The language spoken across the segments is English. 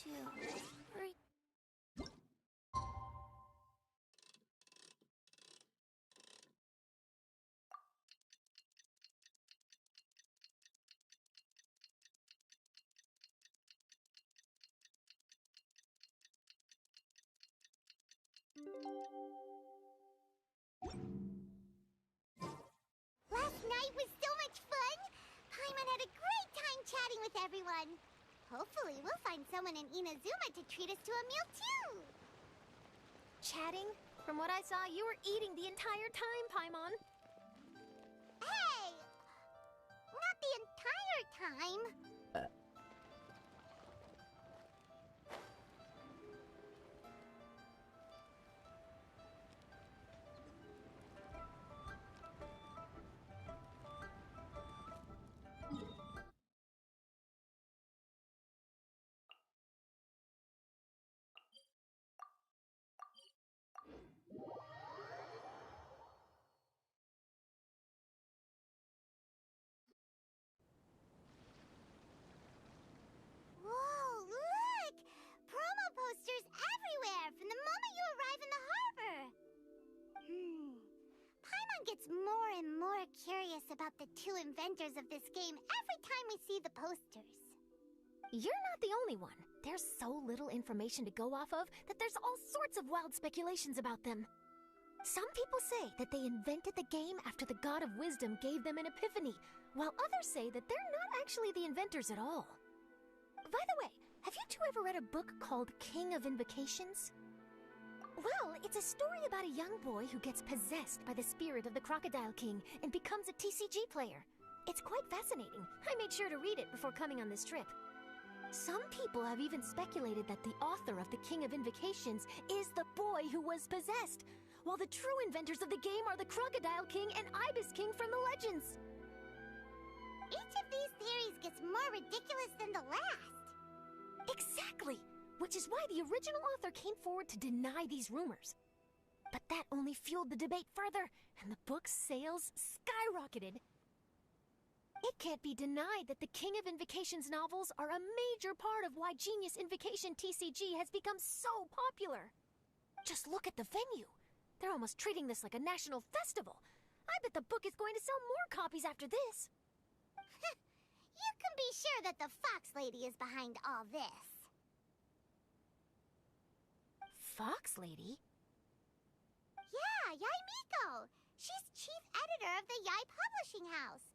2, 3... Last night was so much fun! Paimon had a great time chatting with everyone. Hopefully, we'll find someone in Inazuma to treat us to a meal too. Chatting? From what I saw, you were eating the entire time, Paimon. Hey! Not the entire time. Whoa, look! Promo posters everywhere from the moment you arrive in the harbor. Paimon gets more and more curious about the two inventors of this game every time we see the posters. You're not the only one. There's so little information to go off of that there's all sorts of wild speculations about them. Some people say that they invented the game after the God of Wisdom gave them an epiphany, while others say that they're not actually the inventors at all. By the way, have you two ever read a book called King of Invocations? Well, it's a story about a young boy who gets possessed by the spirit of the Crocodile King and becomes a TCG player. It's quite fascinating. I made sure to read it before coming on this trip. Some people have even speculated that the author of the King of Invocations is the boy who was possessed, while the true inventors of the game are the Crocodile King and Ibis King from the legends. Each of these theories gets more ridiculous than the last. Exactly! Which is why the original author came forward to deny these rumors. But that only fueled the debate further, and the book's sales skyrocketed. It can't be denied that the King of Invocations novels are a major part of why Genius Invocation TCG has become so popular. Just look at the venue. They're almost treating this like a national festival. I bet the book is going to sell more copies after this. You can be sure that the Fox Lady is behind all this. Fox Lady? Yeah, Yai Miko. She's chief editor of the Yai Publishing House.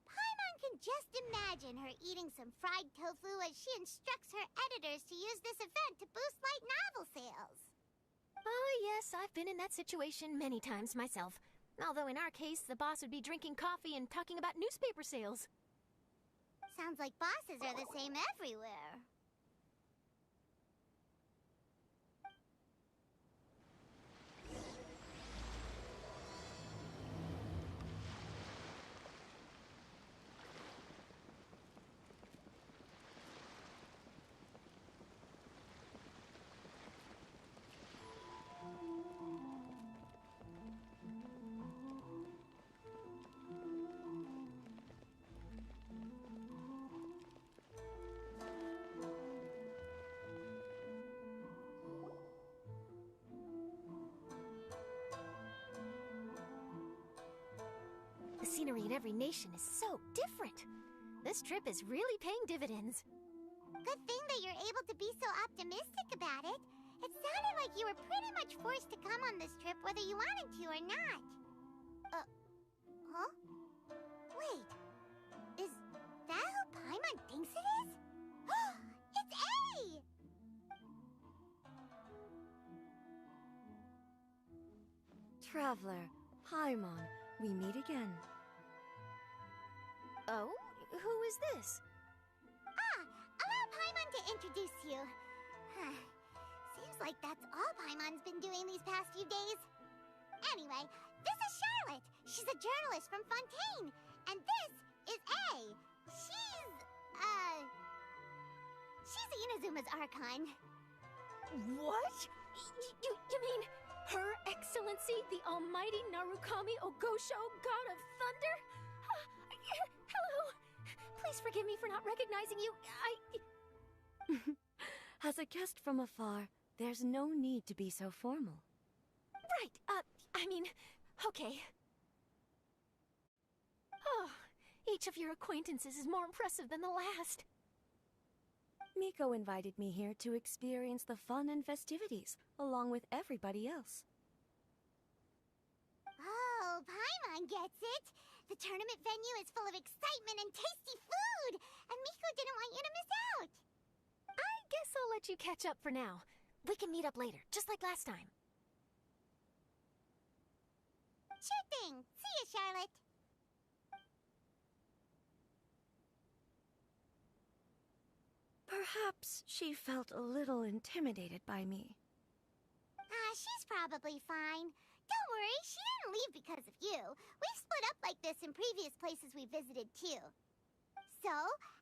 Paimon can just imagine her eating some fried tofu as she instructs her editors to use this event to boost light novel sales. Oh yes, I've been in that situation many times myself. Although in our case, the boss would be drinking coffee and talking about newspaper sales. Sounds like bosses are the same everywhere. The scenery in every nation is so different. This trip is really paying dividends. Good thing that you're able to be so optimistic about it. It sounded like you were pretty much forced to come on this trip whether you wanted to or not. Huh? Wait, is that who Paimon thinks it is? It's A! Traveler, Paimon, we meet again. Oh? Who is this? Allow Paimon to introduce you. Seems like that's all Paimon's been doing these past few days. Anyway, this is Charlotte. She's a journalist from Fontaine. And this is A. She's Inazuma's Archon. What? You mean Her Excellency, the Almighty Narukami Ogosho, God of Thunder? Hello. Please forgive me for not recognizing you. As a guest from afar, there's no need to be so formal. Right, I mean, okay. Oh, each of your acquaintances is more impressive than the last. Miko invited me here to experience the fun and festivities, along with everybody else. Oh, Paimon gets it! The tournament venue is full of excitement and tasty food! And Miko didn't want you to miss out! I guess I'll let you catch up for now. We can meet up later, just like last time. Sure thing! See ya, Charlotte! Perhaps she felt a little intimidated by me. She's probably fine. Don't worry, she didn't leave because of you. We've split up like this in previous places we visited, too. So,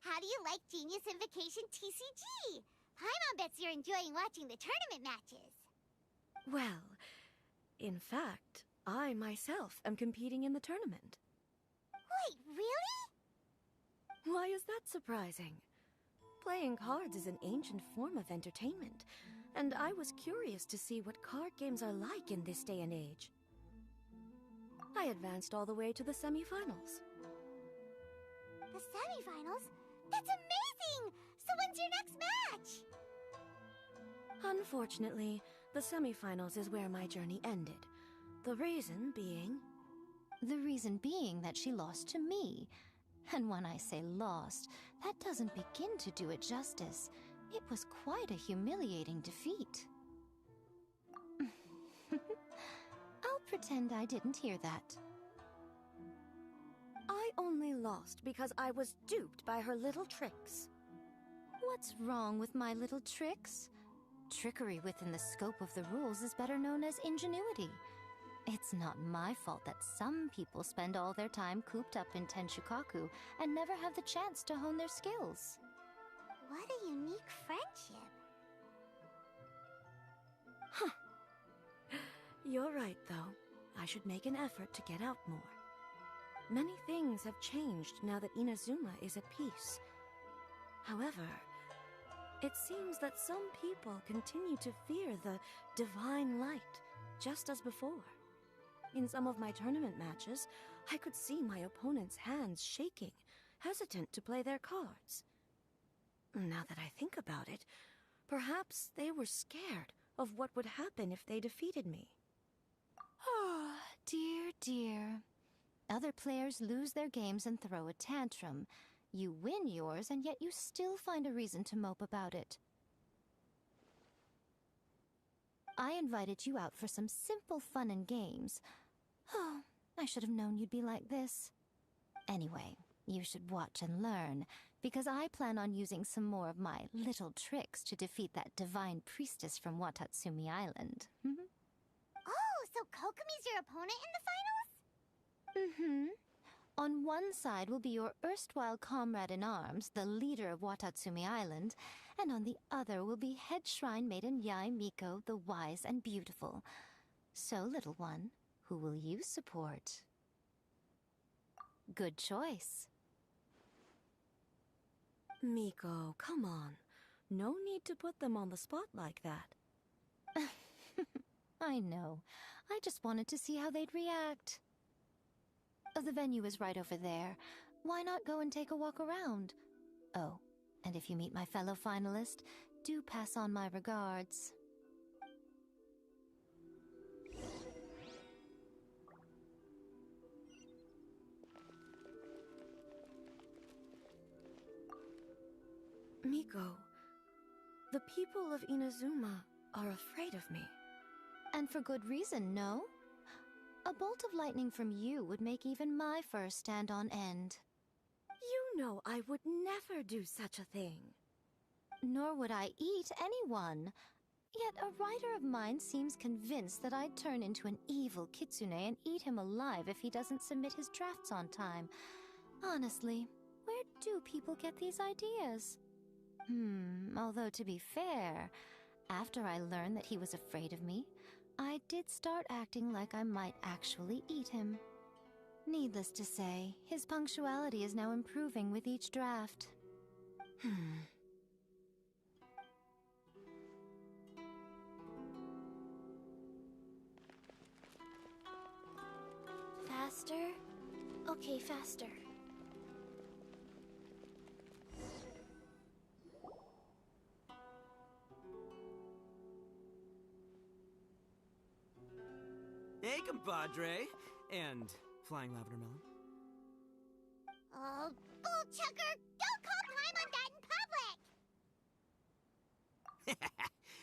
how do you like Genius Invocation TCG? Paimon bets you're enjoying watching the tournament matches. Well, in fact, I myself am competing in the tournament. Wait, really? Why is that surprising? Playing cards is an ancient form of entertainment, and I was curious to see what card games are like in this day and age. I advanced all the way to the semi-finals. The semi-finals? That's amazing! So when's your next match? Unfortunately, the semi-finals is where my journey ended. The reason being... The reason being that she lost to me. And when I say lost, that doesn't begin to do it justice. It was quite a humiliating defeat. I'll pretend I didn't hear that. I only lost because I was duped by her little tricks. What's wrong with my little tricks? Trickery within the scope of the rules is better known as ingenuity. It's not my fault that some people spend all their time cooped up in Tenshukaku and never have the chance to hone their skills. What a unique friendship. Huh. You're right, though. I should make an effort to get out more. Many things have changed now that Inazuma is at peace. However, it seems that some people continue to fear the divine light, just as before. In some of my tournament matches, I could see my opponent's hands shaking, hesitant to play their cards. Now that I think about it, perhaps they were scared of what would happen if they defeated me. Oh, dear, dear. Other players lose their games and throw a tantrum. You win yours, and yet you still find a reason to mope about it. I invited you out for some simple fun and games. Oh, I should have known you'd be like this. Anyway, you should watch and learn, because I plan on using some more of my little tricks to defeat that divine priestess from Watatsumi Island. Oh, so Kokomi's your opponent in the finals? On one side will be your erstwhile comrade in arms, the leader of Watatsumi Island, and on the other will be head shrine maiden Yae Miko, the wise and beautiful. So, little one, who will you support? Good choice. Miko, come on. No need to put them on the spot like that. I know. I just wanted to see how they'd react. The venue is right over there. Why not go and take a walk around? Oh, and if you meet my fellow finalist, do pass on my regards. Miko, the people of Inazuma are afraid of me. And for good reason, no? A bolt of lightning from you would make even my fur stand on end. You know I would never do such a thing. Nor would I eat anyone. Yet a writer of mine seems convinced that I'd turn into an evil kitsune and eat him alive if he doesn't submit his drafts on time. Honestly, where do people get these ideas? Although to be fair, after I learned that he was afraid of me, I did start acting like I might actually eat him. Needless to say, his punctuality is now improving with each draft. Faster? Okay, faster. Hey, compadre. And Flying Lavender Melon. Oh, bullchucker! Don't call time on that in public!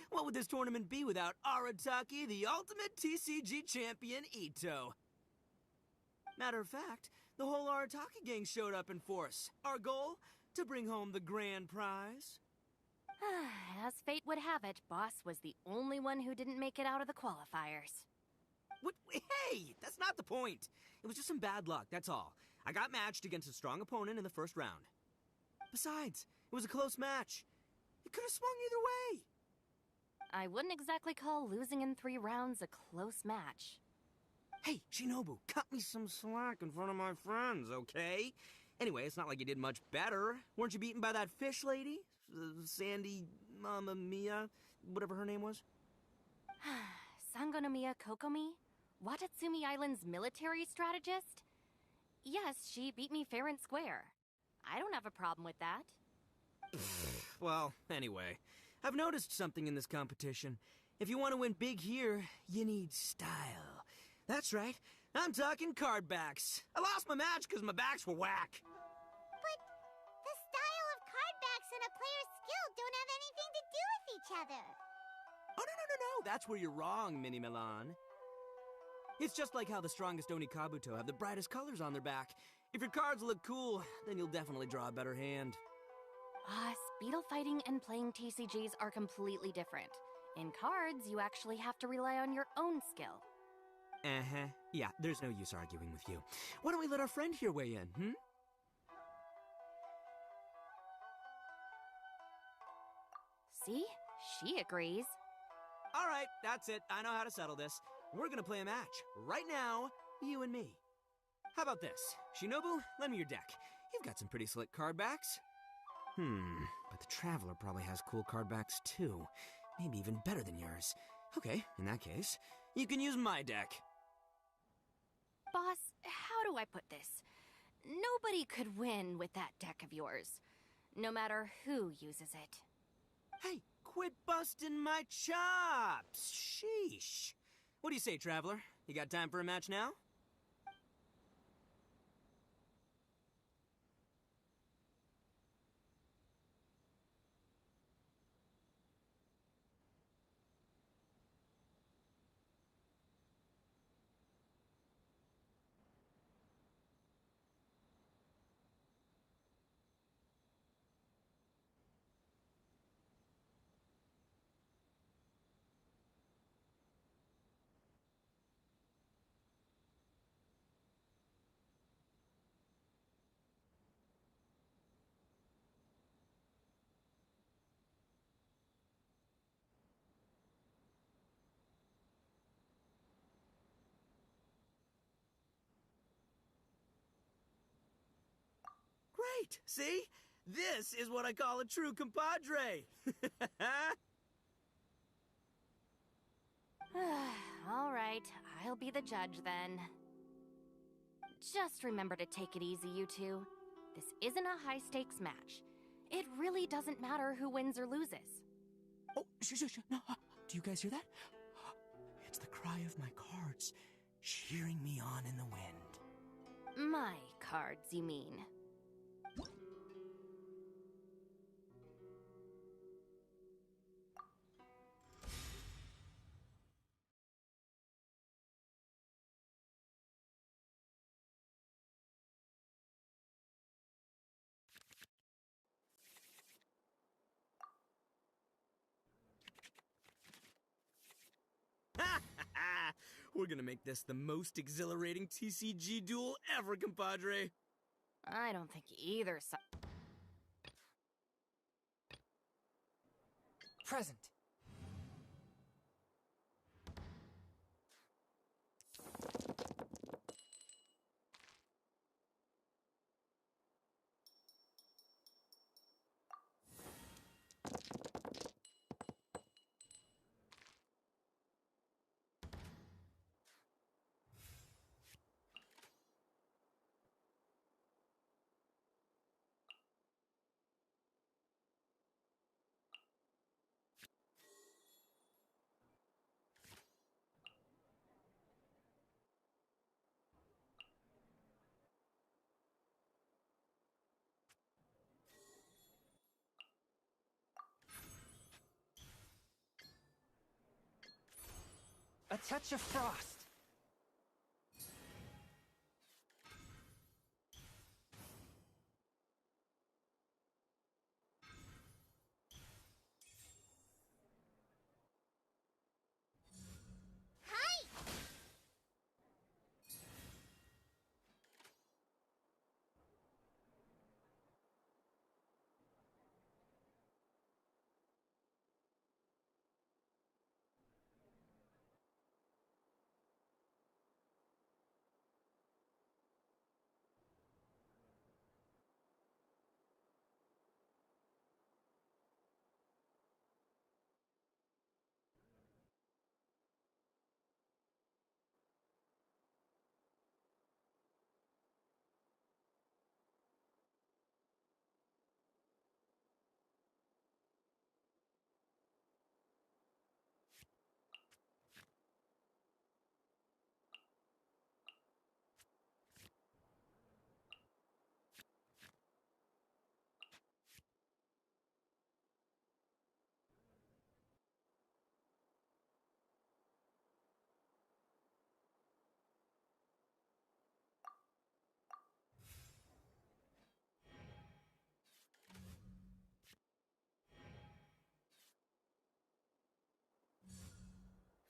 What would this tournament be without Arataki, the ultimate TCG champion, Ito? Matter of fact, the whole Arataki gang showed up in force. Our goal? To bring home the grand prize. As fate would have it, Boss was the only one who didn't make it out of the qualifiers. What? Hey, that's not the point. It was just some bad luck, that's all. I got matched against a strong opponent in the first round. Besides, it was a close match. It could have swung either way. I wouldn't exactly call losing in 3 rounds a close match. Hey, Shinobu, cut me some slack in front of my friends, okay? Anyway, it's not like you did much better. Weren't you beaten by that fish lady? Sandy Mamma Mia? Whatever her name was? Sangonomiya Kokomi? Watatsumi Island's military strategist? Yes, she beat me fair and square. I don't have a problem with that. Well, anyway, I've noticed something in this competition. If you want to win big here, you need style. That's right, I'm talking card backs. I lost my match because my backs were whack. But the style of card backs and a player's skill don't have anything to do with each other. Oh, no, that's where you're wrong, Mini Milan. It's just like how the strongest Oni Kabuto have the brightest colors on their back. If your cards look cool, then you'll definitely draw a better hand. Speedle fighting and playing TCGs are completely different. In cards, you actually have to rely on your own skill. Uh-huh. Yeah, there's no use arguing with you. Why don't we let our friend here weigh in, See? She agrees. All right, that's it. I know how to settle this. We're gonna play a match. Right now, you and me. How about this? Shinobu, lend me your deck. You've got some pretty slick card backs. But the Traveler probably has cool card backs too. Maybe even better than yours. Okay, in that case, you can use my deck. Boss, how do I put this? Nobody could win with that deck of yours, no matter who uses it. Hey, quit busting my chops! Sheesh. What do you say, Traveler? You got time for a match now? Great! See? This is what I call a true compadre! All right, I'll be the judge then. Just remember to take it easy, you two. This isn't a high-stakes match. It really doesn't matter who wins or loses. Oh, shh. No, do you guys hear that? It's the cry of my cards, cheering me on in the wind. My cards, you mean? We're gonna make this the most exhilarating TCG duel ever, compadre. I don't think either side. Present. A touch of frost.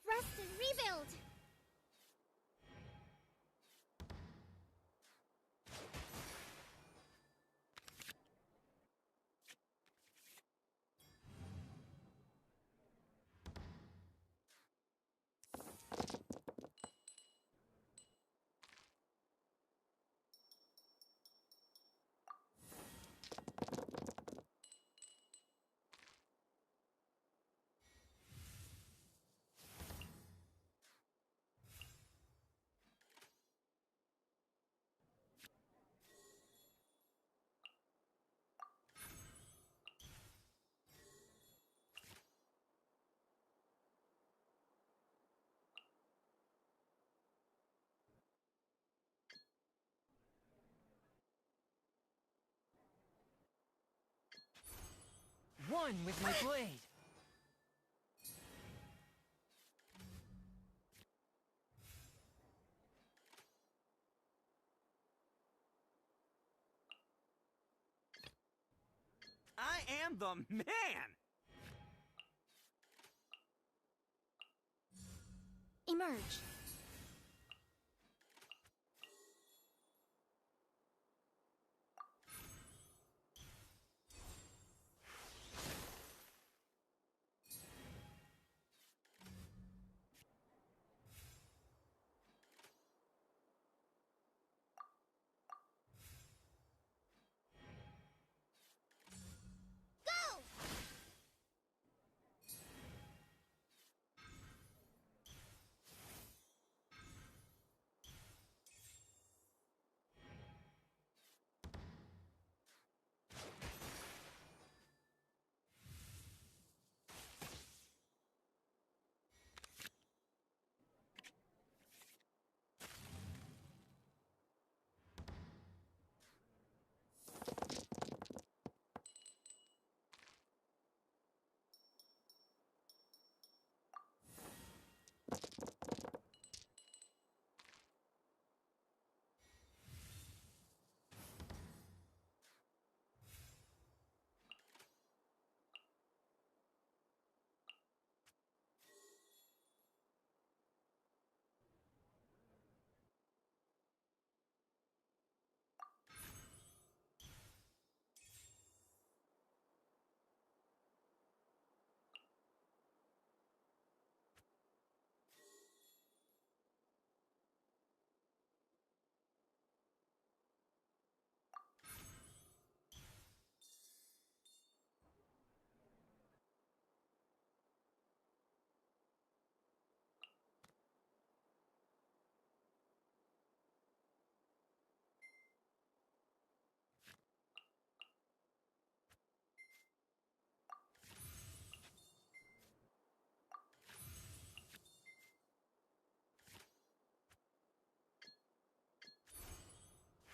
Rest and rebuild! One with my blade. I am the man! Emerge. Go!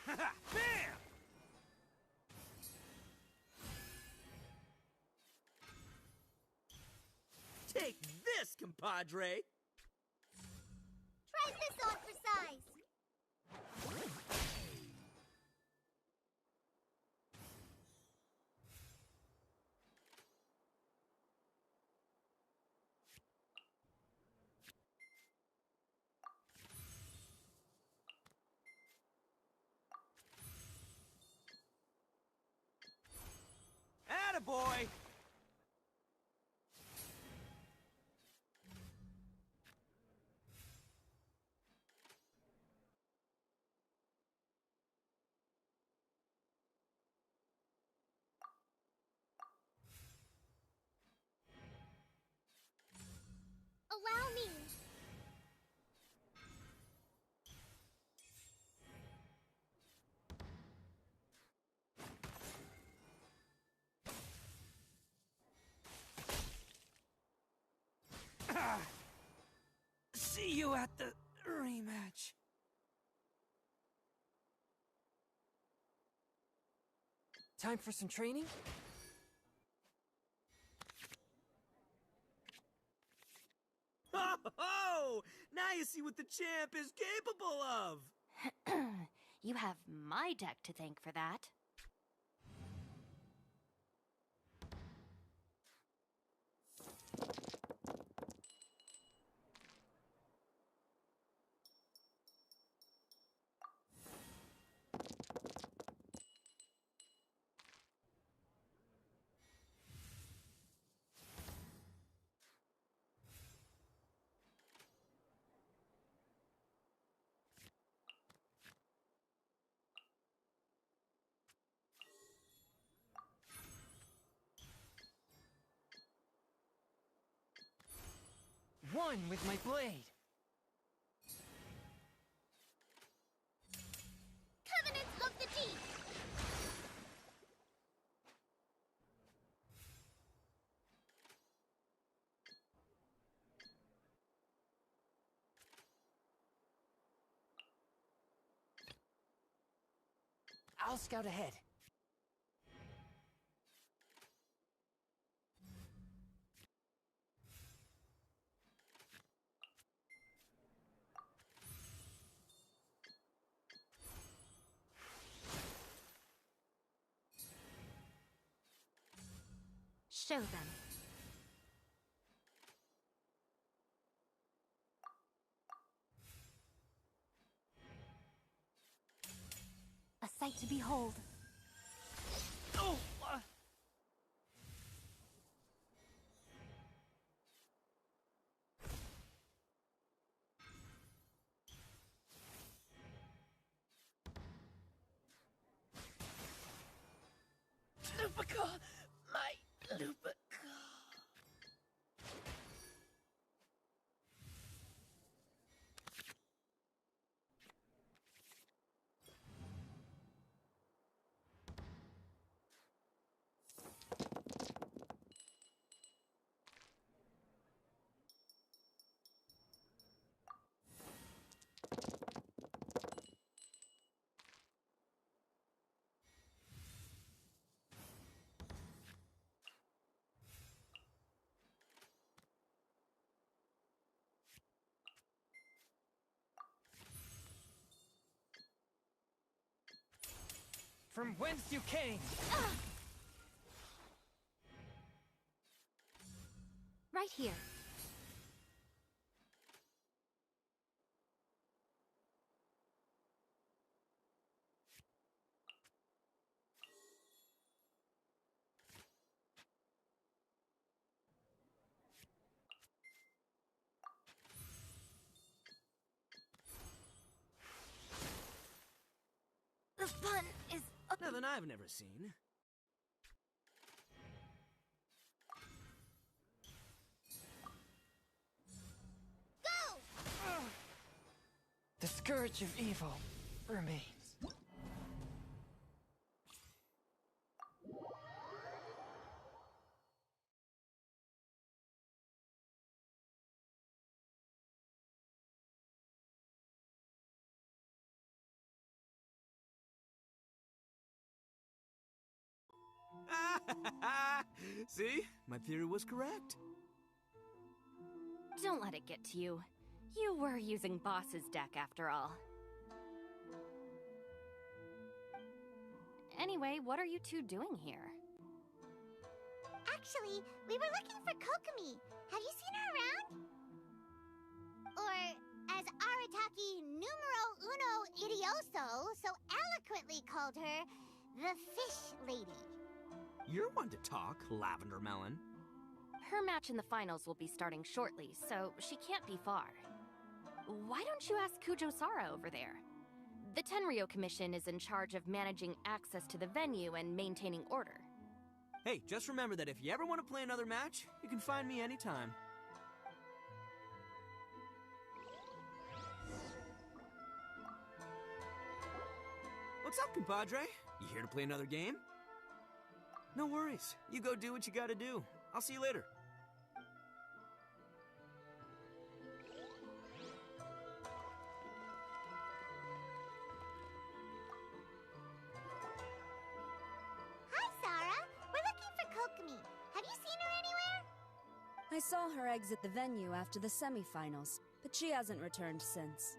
Bam! Take this, compadre! supplies! Attaboy! Allow me! See you at the rematch. Time for some training? Oh! Now you see what the champ is capable of! You have my deck to thank for that. One with my blade. Covenants of the Deep! I'll scout ahead. Show them. A sight to behold. Oh! Lupica! My Lupica! From whence you came! Right here. The fun is up. Nothing I've never seen. Go! The scourge of evil remains. See? My theory was correct. Don't let it get to you. You were using Boss's deck after all. Anyway, what are you two doing here? Actually, we were looking for Kokomi. Have you seen her around? Or, as Arataki numero uno idioso so eloquently called her, the Fish Lady. You're one to talk, Lavender Melon. Her match in the finals will be starting shortly, so she can't be far. Why don't you ask Kujo-Sara over there? The Tenryo Commission is in charge of managing access to the venue and maintaining order. Hey, just remember that if you ever want to play another match, you can find me anytime. What's up, compadre? You here to play another game? No worries. You go do what you gotta do. I'll see you later. Hi, Sarah. We're looking for Kokomi. Have you seen her anywhere? I saw her exit the venue after the semifinals, but she hasn't returned since.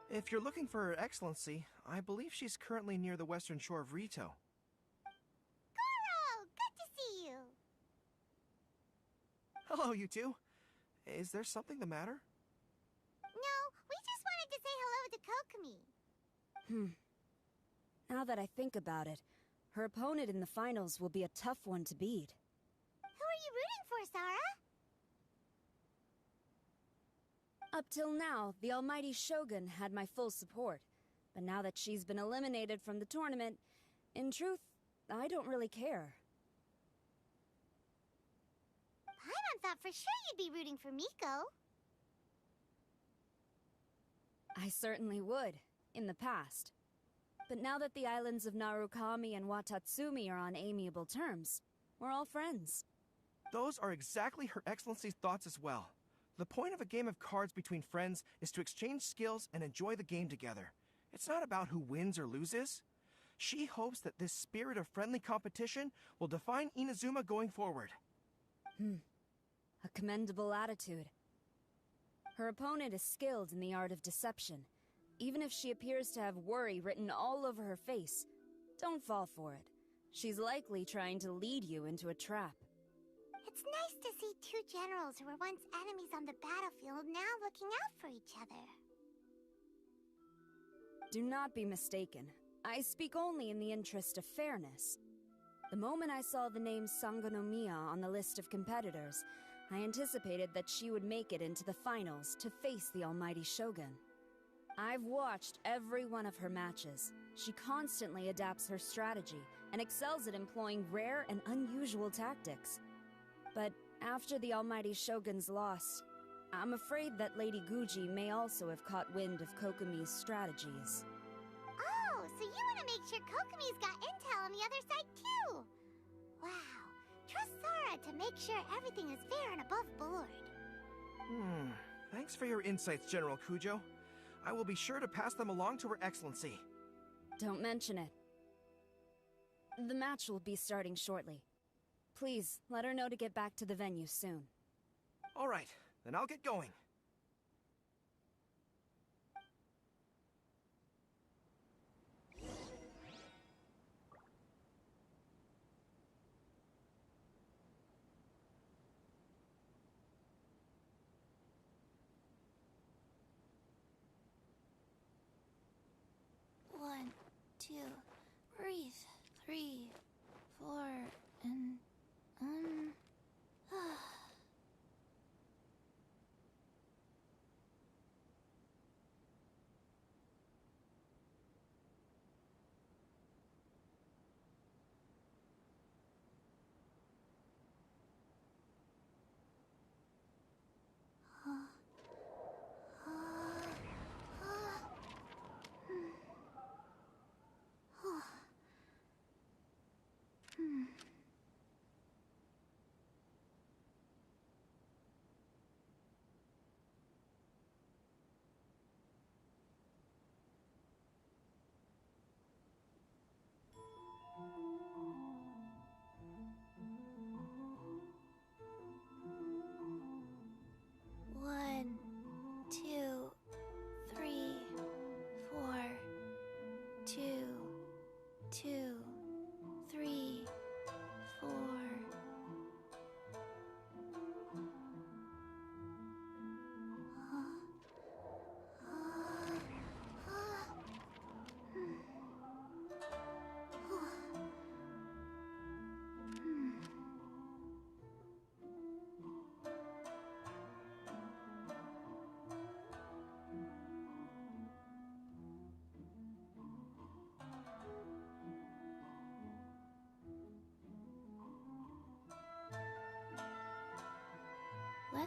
If you're looking for Her Excellency, I believe she's currently near the western shore of Rito. Goro! Good to see you. Hello, you two. Is there something the matter? No, we just wanted to say hello to Kokomi. Now that I think about it, her opponent in the finals will be a tough one to beat. Who are you rooting for, Sarah? Up till now, the almighty Shogun had my full support. But now that she's been eliminated from the tournament, in truth, I don't really care. Paimon thought for sure you'd be rooting for Miko. I certainly would, in the past. But now that the islands of Narukami and Watatsumi are on amiable terms, we're all friends. Those are exactly Her Excellency's thoughts as well. The point of a game of cards between friends is to exchange skills and enjoy the game together. It's not about who wins or loses. She hopes that this spirit of friendly competition will define Inazuma going forward. A commendable attitude. Her opponent is skilled in the art of deception. Even if she appears to have worry written all over her face, don't fall for it. She's likely trying to lead you into a trap. It's nice to see two generals who were once enemies on the battlefield now looking out for each other. Do not be mistaken. I speak only in the interest of fairness. The moment I saw the name Sangonomiya on the list of competitors, I anticipated that she would make it into the finals to face the almighty Shogun. I've watched every one of her matches. She constantly adapts her strategy and excels at employing rare and unusual tactics. But after the almighty Shogun's loss, I'm afraid that Lady Guji may also have caught wind of Kokomi's strategies. Oh, so you want to make sure Kokomi's got intel on the other side too? Wow. Trust Sara to make sure everything is fair and above board. Thanks for your insights, General Kujo. I will be sure to pass them along to Her Excellency. Don't mention it. The match will be starting shortly. Please, let her know to get back to the venue soon. All right, then I'll get going. One, two, breathe. 3, 4, and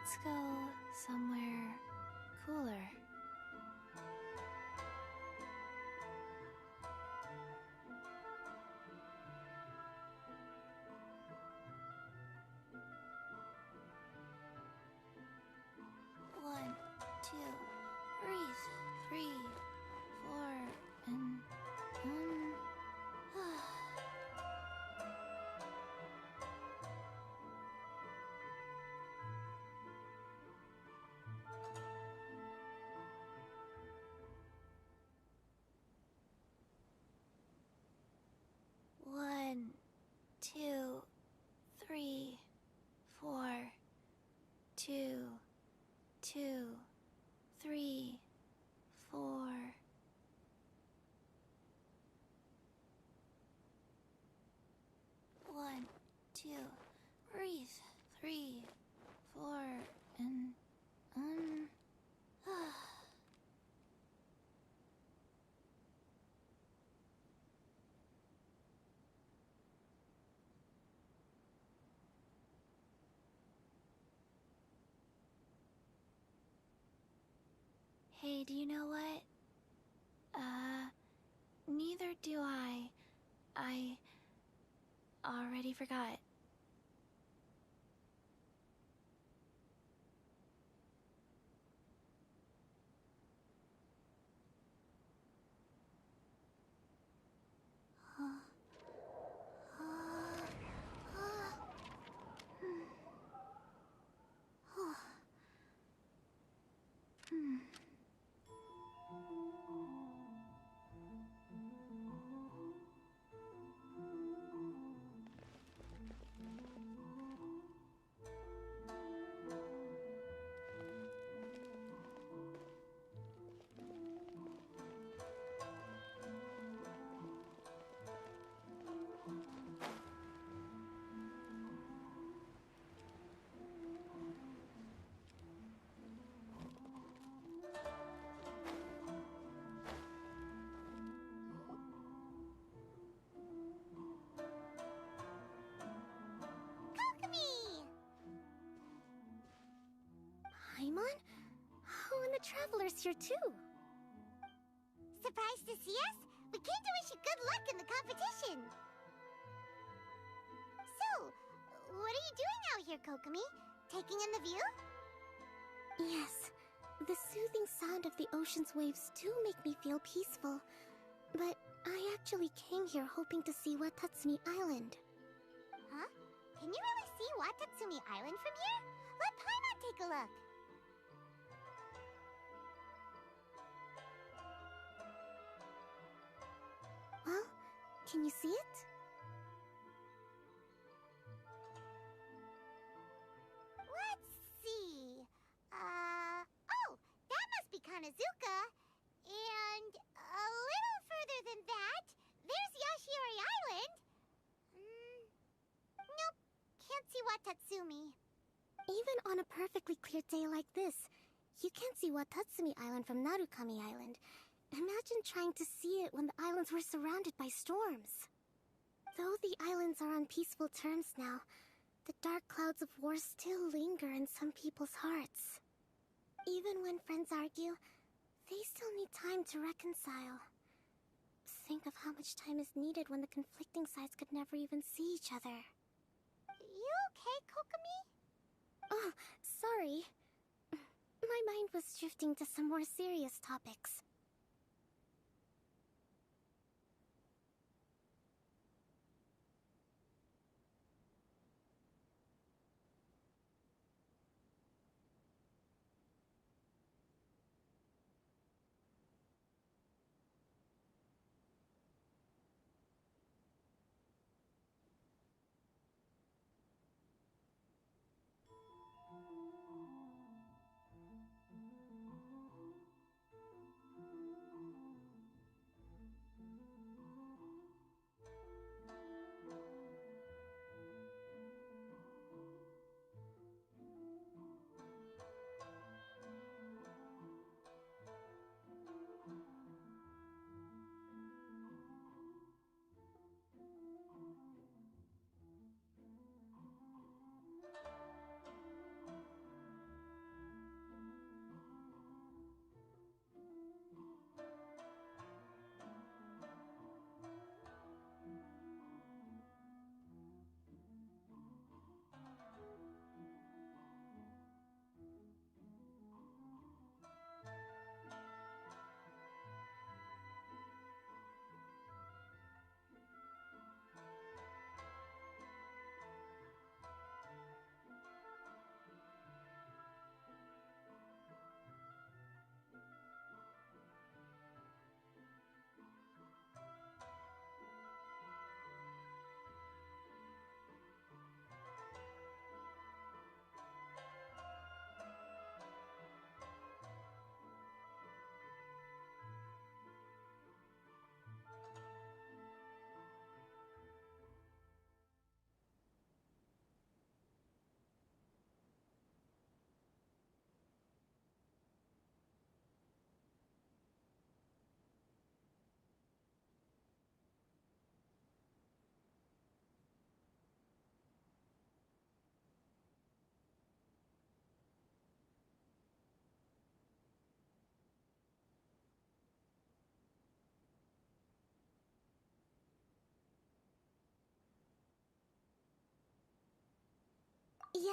Let's go somewhere cooler. One, two, breathe. 3, 4, and 1. One, 2, 3, 4, 2, 2, 3, 4. One, 2, breathe. 3, 4, and Hey, do you know what? Neither do I. I already forgot. Paimon? Oh, and the Traveler's here too. Surprised to see us? We came to wish you good luck in the competition. So, what are you doing out here, Kokomi? Taking in the view? Yes, the soothing sound of the ocean's waves do make me feel peaceful. But I actually came here hoping to see Watatsumi Island. Huh? Can you really see Watatsumi Island from here? Let Paimon take a look. Well, can you see it? Let's see. Oh, that must be Kanazuka. And a little further than that, there's Yashiori Island. Nope, can't see Watatsumi. Even on a perfectly clear day like this, you can't see Watatsumi Island from Narukami Island. Imagine trying to see it when the islands were surrounded by storms. Though the islands are on peaceful terms now, the dark clouds of war still linger in some people's hearts. Even when friends argue, they still need time to reconcile. Think of how much time is needed when the conflicting sides could never even see each other. You okay, Kokomi? Oh, sorry. My mind was drifting to some more serious topics.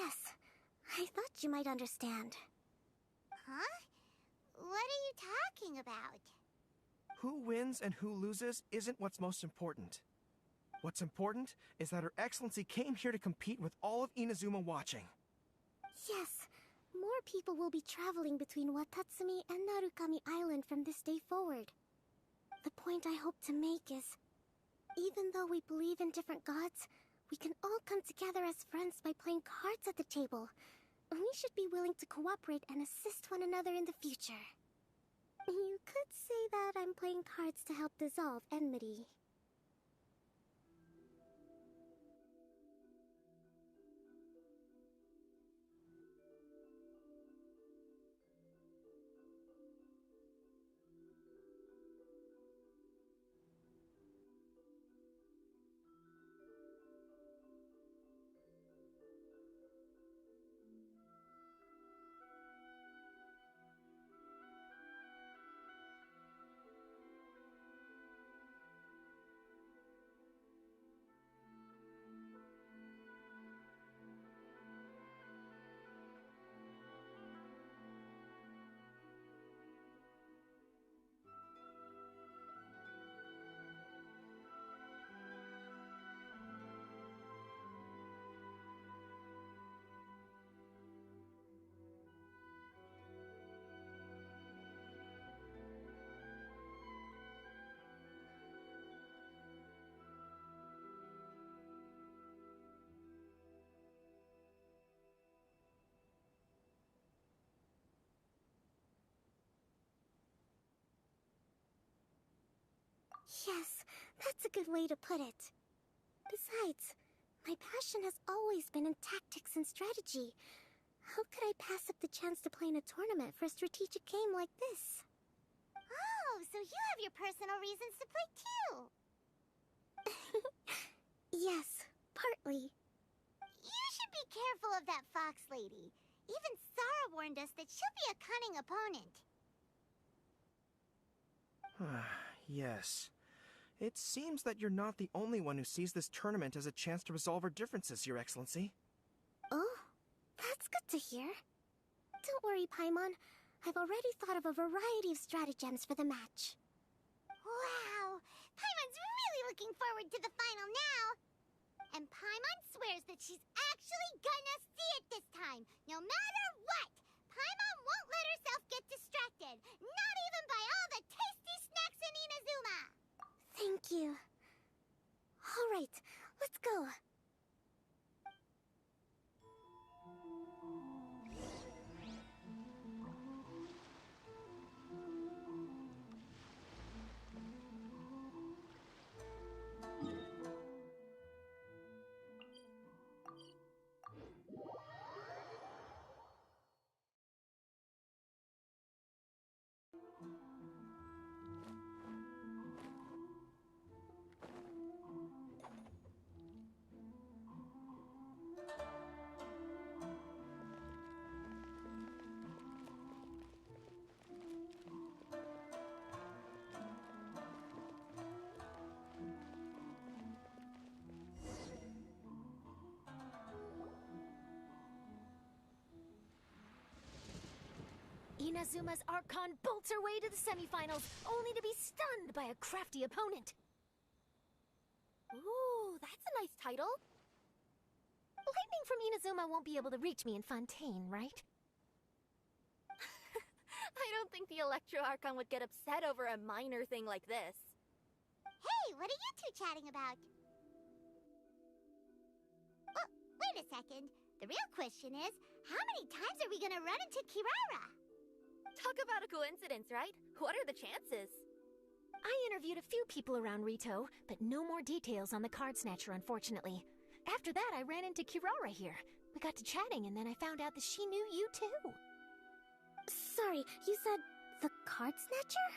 Yes, I thought you might understand. Huh? What are you talking about? Who wins and who loses isn't what's most important. What's important is that Her Excellency came here to compete with all of Inazuma watching. Yes, more people will be traveling between Watatsumi and Narukami Island from this day forward. The point I hope to make is, even though we believe in different gods, we can all come together as friends by playing cards at the table. We should be willing to cooperate and assist one another in the future. You could say that I'm playing cards to help dissolve enmity. Yes, that's a good way to put it. Besides, my passion has always been in tactics and strategy. How could I pass up the chance to play in a tournament for a strategic game like this? Oh, so you have your personal reasons to play too! Yes, partly. You should be careful of that fox lady. Even Sarah warned us that she'll be a cunning opponent. Yes. It seems that you're not the only one who sees this tournament as a chance to resolve our differences, Your Excellency. Oh, that's good to hear. Don't worry, Paimon. I've already thought of a variety of stratagems for the match. Wow! Paimon's really looking forward to the final now! And Paimon swears that she's actually gonna see it this time, no matter what! Paimon won't let herself get distracted, not even by all the tasty snacks in Inazuma! Thank you. Alright, let's go. Inazuma's Archon bolts her way to the semifinals, only to be stunned by a crafty opponent. Ooh, that's a nice title. Lightning from Inazuma won't be able to reach me in Fontaine, right? I don't think the Electro Archon would get upset over a minor thing like this. Hey, what are you two chatting about? Oh, wait a second. The real question is, how many times are we gonna run into Kirara? Talk about a coincidence, right? What are the chances? I interviewed a few people around Rito, but no more details on the card snatcher, unfortunately. After that, I ran into Kirara here. We got to chatting, and then I found out that she knew you too. Sorry, you said the card snatcher?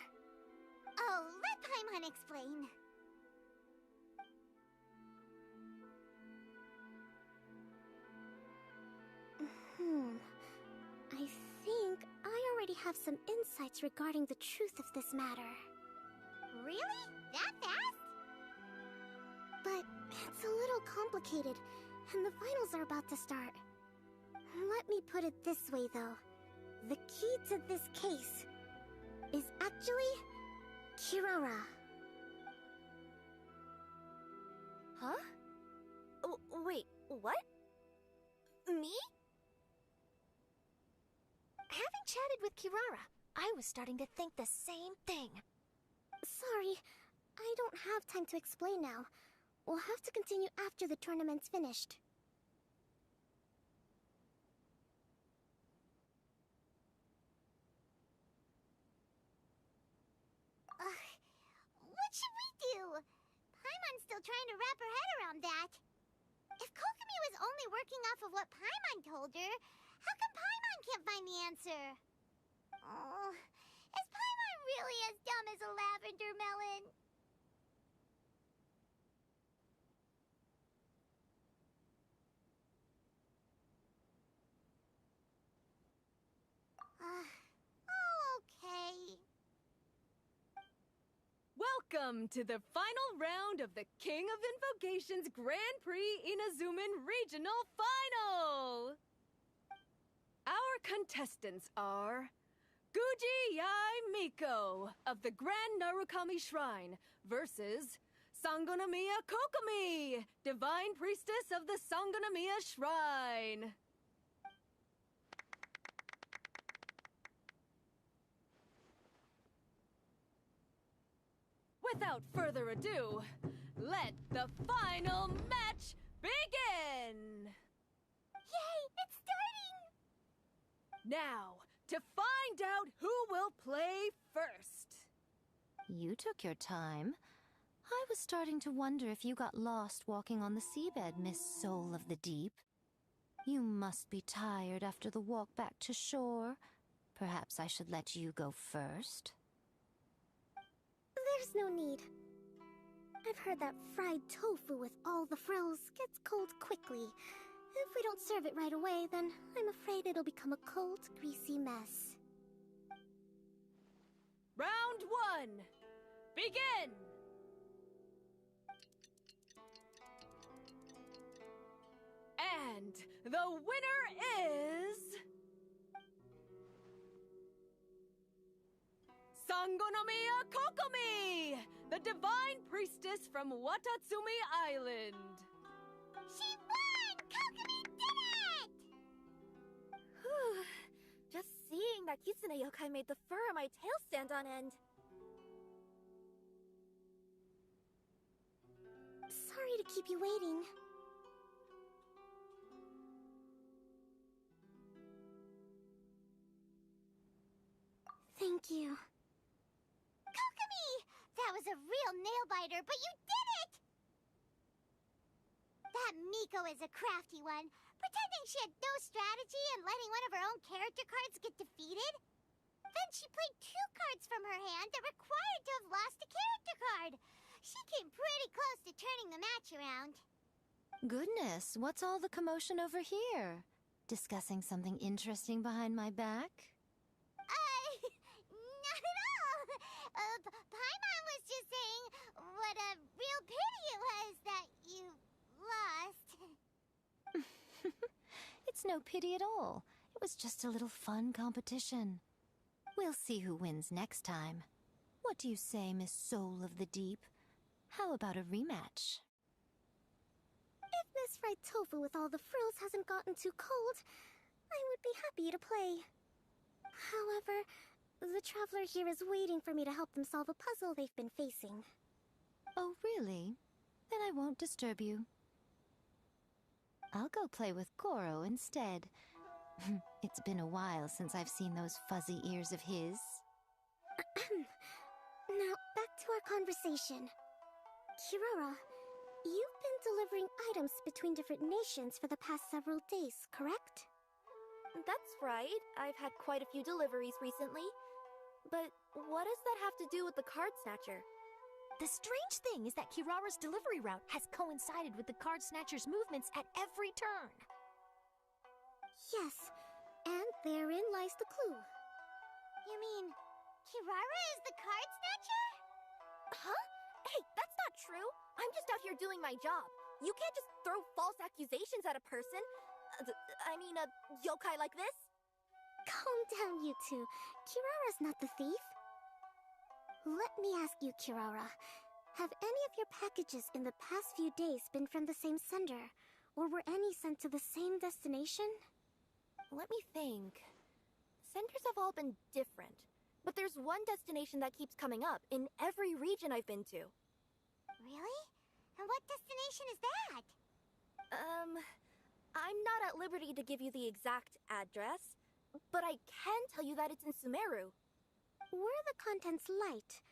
Oh, let Paimon explain. I think I already have some insights regarding the truth of this matter. Really? That fast? But it's a little complicated, and the finals are about to start. Let me put it this way, though. The key to this case is actually Kirara. Huh? Wait, what? Me? Having chatted with Kirara, I was starting to think the same thing. Sorry, I don't have time to explain now. We'll have to continue after the tournament's finished. What should we do? Paimon's still trying to wrap her head around that. If Kokomi was only working off of what Paimon told her, how come Paimon can't find the answer? Oh, is Paimon really as dumb as a lavender melon? Okay. Welcome to the final round of the King of Invocations Grand Prix Inazuman Regional Final! Our contestants are Guji Yai Miko of the Grand Narukami Shrine versus Sangonomiya Kokomi, Divine Priestess of the Sangonomiya Shrine. Without further ado, let the final match begin! Yay, it's starting! Now, to find out who will play first. You took your time. I was starting to wonder if you got lost walking on the seabed, Miss Soul of the Deep. You must be tired after the walk back to shore. Perhaps I should let you go first. There's no need. I've heard that fried tofu with all the frills gets cold quickly. If we don't serve it right away, then I'm afraid it'll become a cold, greasy mess. Round one, begin! And the winner is... Sangonomiya Kokomi, the Divine Priestess from Watatsumi Island. She won! Kokomi did it! Whew. Just seeing that Kitsune yokai made the fur on my tail stand on end. Sorry to keep you waiting. Thank you. Kokomi! That was a real nail-biter, but you did it! That Miko is a crafty one, pretending she had no strategy and letting one of her own character cards get defeated. Then she played two cards from her hand that required to have lost a character card. She came pretty close to turning the match around. Goodness, what's all the commotion over here? Discussing something interesting behind my back? Not at all. Paimon was just saying what a real pity it was that you lost. It's no pity at all. It was just a little fun competition. We'll see who wins next time. What do you say, Miss Soul of the Deep? How about a rematch? If Miss Fried Tofu with all the frills hasn't gotten too cold, I would be happy to play. However, the traveler here is waiting for me to help them solve a puzzle they've been facing. Oh, really? Then I won't disturb you. I'll go play with Goro instead. It's been a while since I've seen those fuzzy ears of his. Now, back to our conversation. Kirara, you've been delivering items between different nations for the past several days, correct? That's right. I've had quite a few deliveries recently. But what does that have to do with the card snatcher? The strange thing is that Kirara's delivery route has coincided with the card snatcher's movements at every turn. Yes, and therein lies the clue. You mean, Kirara is the card snatcher? Huh? Hey, that's not true. I'm just out here doing my job. You can't just throw false accusations at a person. I mean, a yokai like this? Calm down, you two. Kirara's not the thief. Let me ask you, Kirara. Have any of your packages in the past few days been from the same sender? Or were any sent to the same destination? Let me think. Senders have all been different, but there's one destination that keeps coming up in every region I've been to. Really? And what destination is that? I'm not at liberty to give you the exact address, but I can tell you that it's in Sumeru. Were the contents light?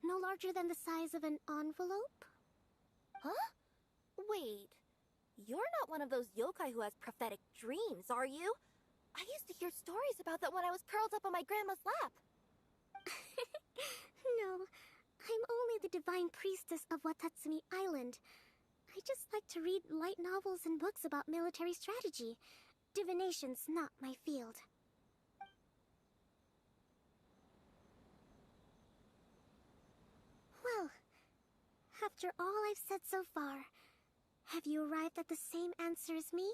No larger than the size of an envelope? Huh? Wait. You're not one of those yokai who has prophetic dreams, are you? I used to hear stories about that when I was curled up on my grandma's lap. No, I'm only the divine priestess of Watatsumi Island. I just like to read light novels and books about military strategy. Divination's not my field. Well, after all I've said so far, have you arrived at the same answer as me?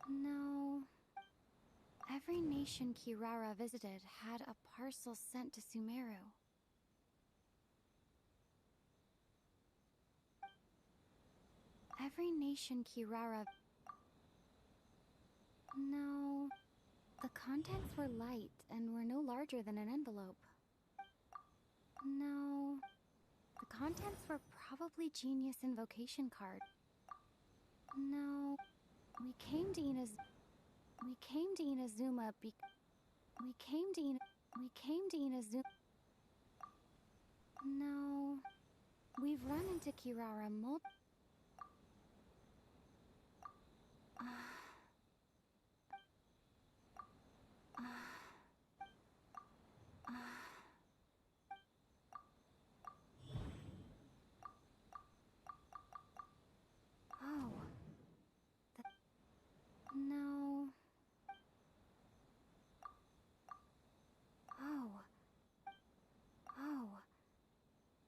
No. Every nation Kirara visited had a parcel sent to Sumeru. Every nation Kirara... No. The contents were light and were no larger than an envelope. No. The contents were probably Genius Invocation card. No. We came to Inazuma No. We've run into Kirara No.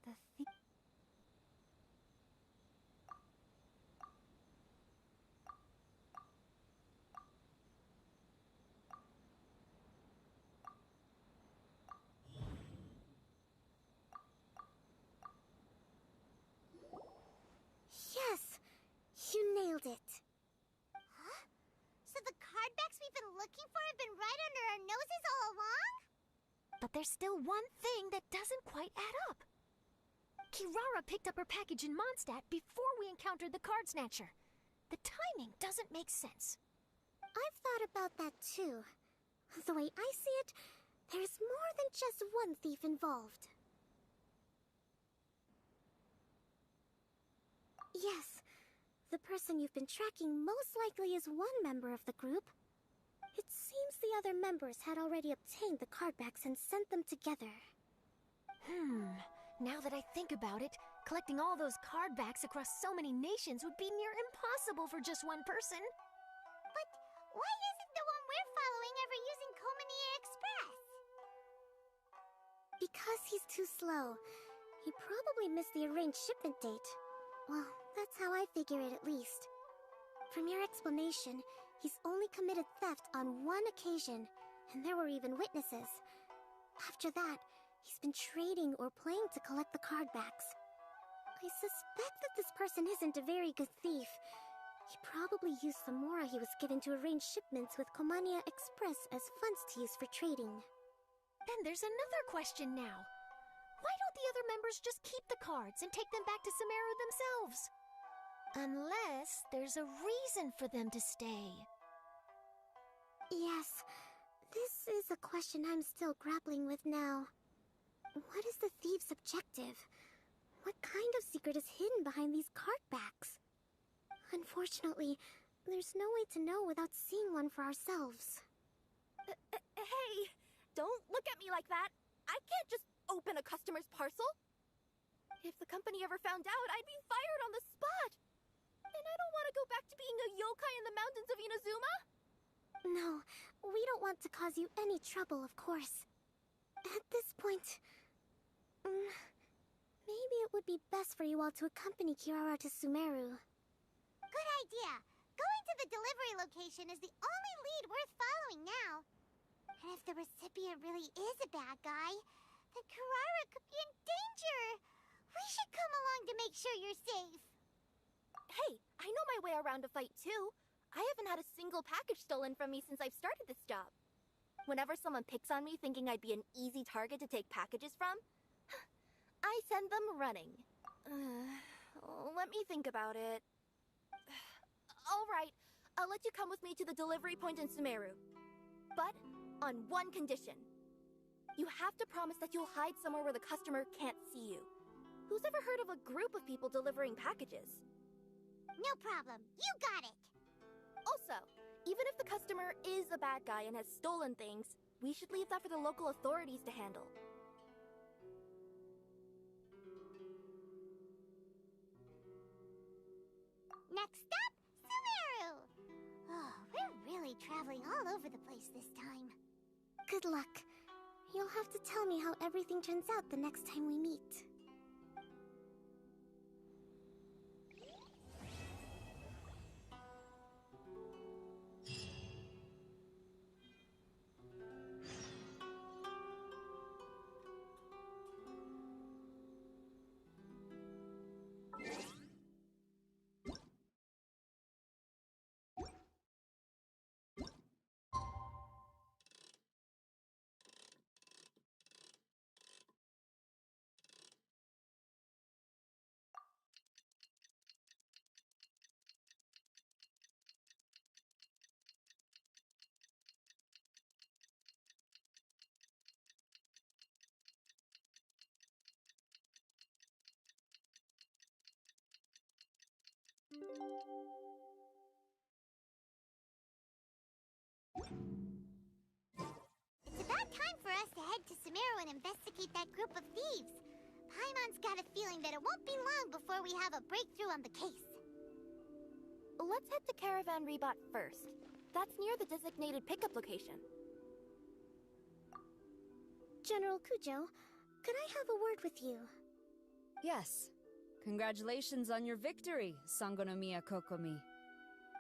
The Yes! You nailed it! Huh? So the cardbacks we've been looking for have been right under our noses all along? But there's still one thing that doesn't quite add up. Kirara picked up her package in Mondstadt before we encountered the card snatcher. The timing doesn't make sense. I've thought about that too. The way I see it, there's more than just one thief involved. Yes, the person you've been tracking most likely is one member of the group. It seems the other members had already obtained the cardbacks and sent them together. Now that I think about it, collecting all those cardbacks across so many nations would be near impossible for just one person. But why isn't the one we're following ever using Komania Express? Because he's too slow. He probably missed the arranged shipment date. Well, that's how I figure it at least. From your explanation, he's only committed theft on one occasion, and there were even witnesses. After that, he's been trading or playing to collect the cardbacks. I suspect that this person isn't a very good thief. He probably used the mora he was given to arrange shipments with Komania Express as funds to use for trading. Then there's another question now. Why don't the other members just keep the cards and take them back to Sumeru themselves? Unless there's a reason for them to stay. Yes, this is a question I'm still grappling with now. What is the thief's objective? What kind of secret is hidden behind these cardbacks? Unfortunately, there's no way to know without seeing one for ourselves. Hey, don't look at me like that. I can't just open a customer's parcel. If the company ever found out, I'd be fired on the spot. And I don't want to go back to being a yokai in the mountains of Inazuma. No, we don't want to cause you any trouble, of course. At this point, maybe it would be best for you all to accompany Kirara to Sumeru. Good idea. Going to the delivery location is the only lead worth following now. And if the recipient really is a bad guy, then Kirara could be in danger. We should come along to make sure you're safe. Hey, I know my way around a fight too. I haven't had a single package stolen from me since I've started this job. Whenever someone picks on me thinking I'd be an easy target to take packages from, I send them running. Let me think about it. Alright, I'll let you come with me to the delivery point in Sumeru. But on one condition. You have to promise that you'll hide somewhere where the customer can't see you. Who's ever heard of a group of people delivering packages? No problem. You got it. Also, even if the customer is a bad guy and has stolen things, we should leave that for the local authorities to handle. Next up, Sumeru! Oh, we're really traveling all over the place this time. Good luck. You'll have to tell me how everything turns out the next time we meet. It's about time for us to head to Sumeru and investigate that group of thieves. Paimon's got a feeling that it won't be long before we have a breakthrough on the case. Let's head to Caravan Rebot first. That's near the designated pickup location. General Kujo, could I have a word with you? Yes. Congratulations on your victory, Sangonomiya Kokomi.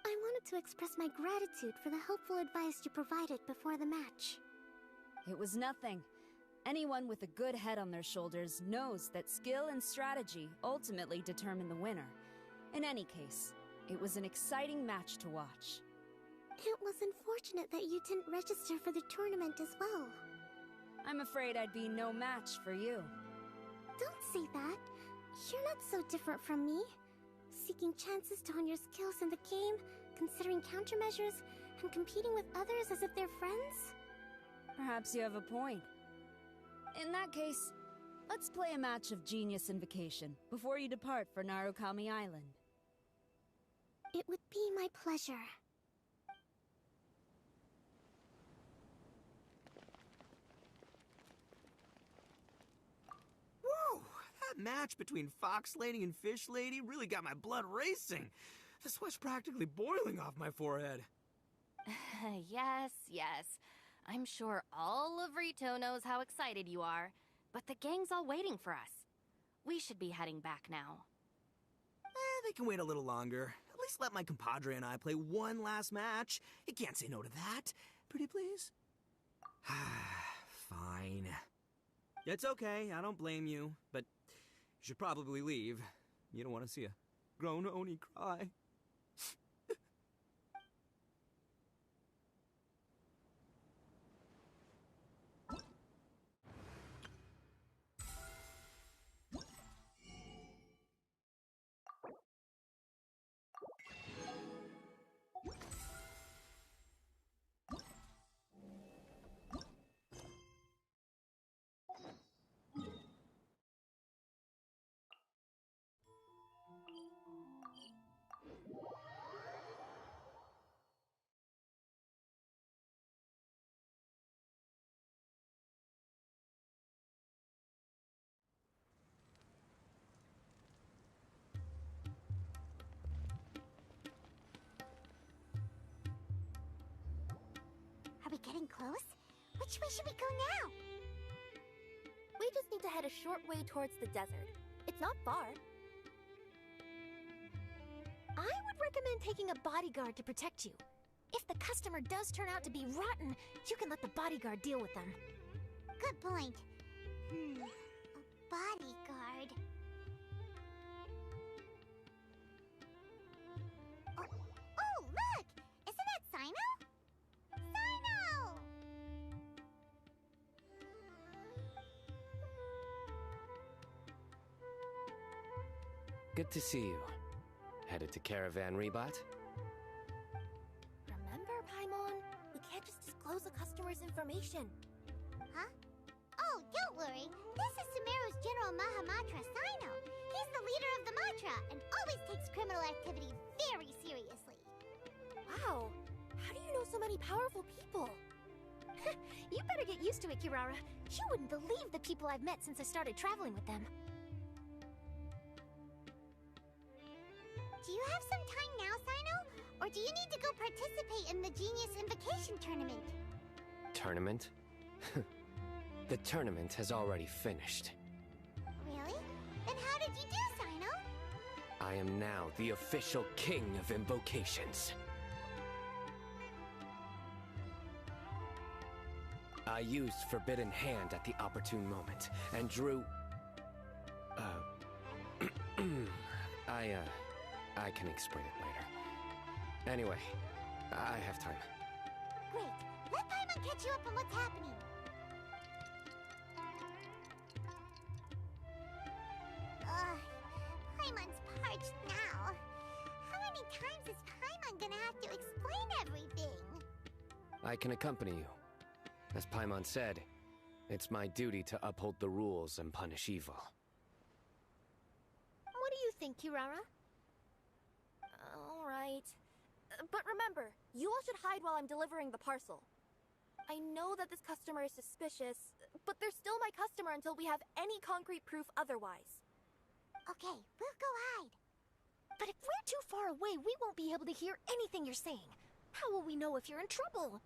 I wanted to express my gratitude for the helpful advice you provided before the match. It was nothing. Anyone with a good head on their shoulders knows that skill and strategy ultimately determine the winner. In any case, it was an exciting match to watch. It was unfortunate that you didn't register for the tournament as well. I'm afraid I'd be no match for you. Don't say that. You're not so different from me. Seeking chances to hone your skills in the game, considering countermeasures, and competing with others as if they're friends? Perhaps you have a point. In that case, let's play a match of Genius Invocation before you depart for Narukami Island. It would be my pleasure. Whoa! That match between Fox Lady and Fish Lady really got my blood racing. The sweat's practically boiling off my forehead. Yes, yes. I'm sure all of Rito knows how excited you are, but the gang's all waiting for us. We should be heading back now. They can wait a little longer. At least let my compadre and I play one last match. You can't say no to that. Pretty please? Fine. It's okay, I don't blame you, but you should probably leave. You don't want to see a grown Oni cry. Are we getting close? Which way should we go now? to head a short way towards the desert. It's not far. I would recommend taking a bodyguard to protect you. If the customer does turn out to be rotten, you can let the bodyguard deal with them. Good point. A bodyguard. Oh, look! Isn't that Sino? Sino! Good to see you. Headed to Caravan Rebot? Remember, Paimon? We can't just disclose a customer's information. Huh? Oh, don't worry. This is Sumeru's General Mahamatra Sino. He's the leader of the Matra and always takes criminal activity very seriously. Wow! How do you know so many powerful people? You better get used to it, Kirara. You wouldn't believe the people I've met since I started traveling with them. Do you have some time now, Sino? Or do you need to go participate in the Genius Invocation Tournament? Tournament? The tournament has already finished. Really? Then how did you do, Sino? I am now the official king of invocations. I used Forbidden Hand at the opportune moment, and drew... I can explain it later. Anyway, I have time. Great. Let Paimon catch you up on what's happening. Paimon's parched now. How many times is Paimon gonna have to explain everything? I can accompany you. As Paimon said, it's my duty to uphold the rules and punish evil. What do you think, Kirara? Alright. But remember, you all should hide while I'm delivering the parcel. I know that this customer is suspicious, but they're still my customer until we have any concrete proof otherwise. Okay, we'll go hide. But if we're too far away, we won't be able to hear anything you're saying. How will we know if you're in trouble?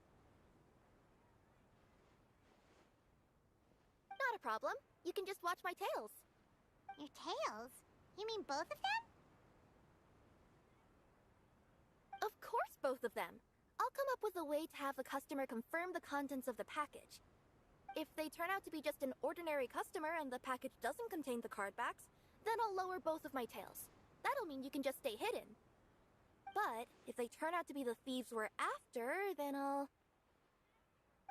Not a problem. You can just watch my tails. Your tails? You mean both of them? Of course, both of them. I'll come up with a way to have the customer confirm the contents of the package. If they turn out to be just an ordinary customer and the package doesn't contain the card backs, then I'll lower both of my tails. That'll mean you can just stay hidden. But if they turn out to be the thieves we're after, then I'll...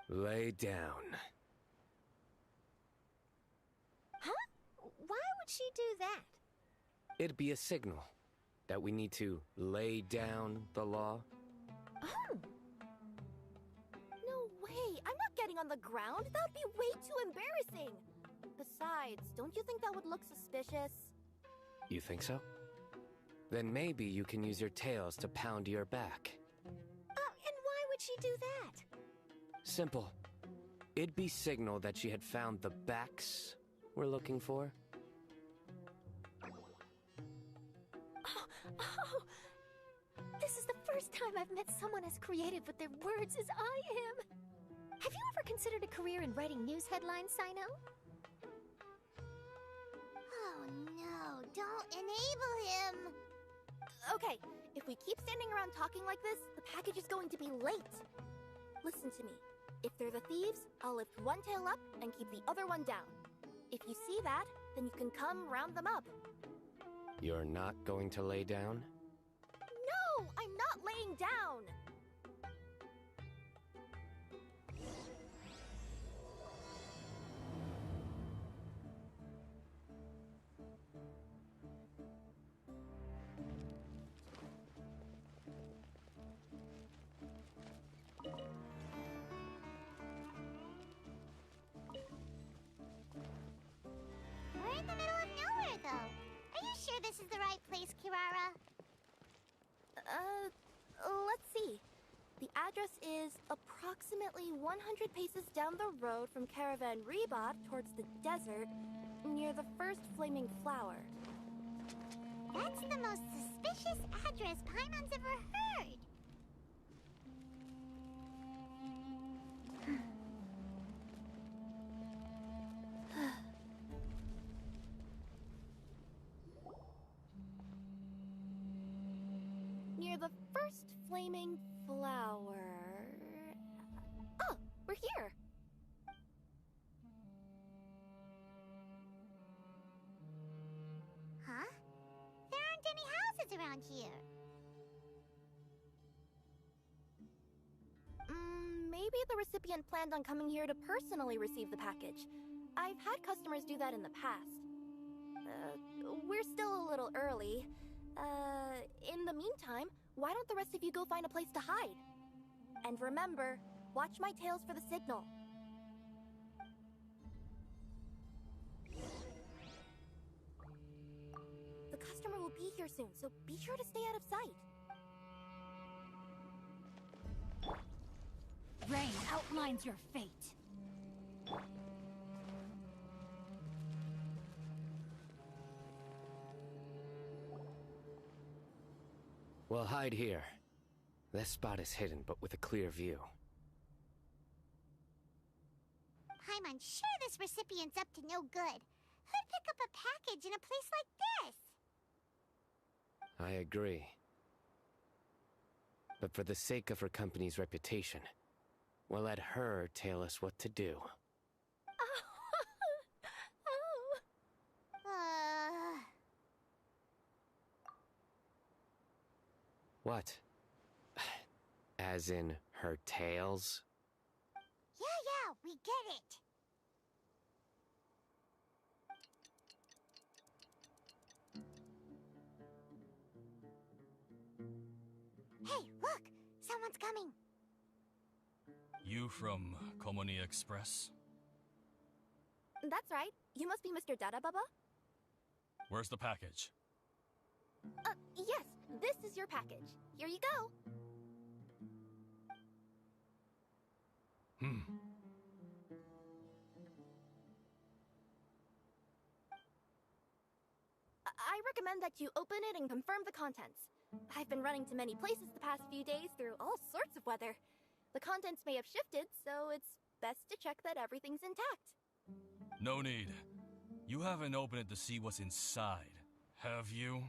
Lay down. Huh? Why would she do that? It'd be a signal that we need to lay down the law. Oh! No way! I'm not getting on the ground! That would be way too embarrassing! Besides, don't you think that would look suspicious? You think so? Then maybe you can use your tails to pound your back. And why would she do that? Simple. It'd be signal that she had found the backs we're looking for. Oh! This is the first time I've met someone as creative with their words as I am. Have you ever considered a career in writing news headlines, Sino? Oh no, don't enable him! Okay, if we keep standing around talking like this, the package is going to be late. Listen to me. If they're the thieves, I'll lift one tail up and keep the other one down. If you see that, then you can come round them up. You're not going to lay down? No, I'm not laying down! We're in the middle of nowhere, though. Are you sure this is the right place, Kirara? Let's see. The address is approximately 100 paces down the road from Caravan Rebot towards the desert, near the first flaming flower. That's the most suspicious address Paimon's ever heard. first flaming flower... Oh, we're here! Huh? There aren't any houses around here. Maybe the recipient planned on coming here to personally receive the package. I've had customers do that in the past. We're still a little early. In the meantime, why don't the rest of you go find a place to hide? And remember, watch my tails for the signal. The customer will be here soon, so be sure to stay out of sight. Rain outlines your fate. We'll hide here. This spot is hidden, but with a clear view. I'm unsure this recipient's up to no good. Who'd pick up a package in a place like this? I agree. But for the sake of her company's reputation, we'll let her tell us what to do. What? As in her tails? Yeah, we get it. Hey, look! Someone's coming. You from Komoni Express? That's right. You must be Mr. Dada Baba? Where's the package? Yes, this is your package. Here you go. I recommend that you open it and confirm the contents. I've been running to many places the past few days through all sorts of weather. The contents may have shifted, so it's best to check that everything's intact. No need. You haven't opened it to see what's inside, have you?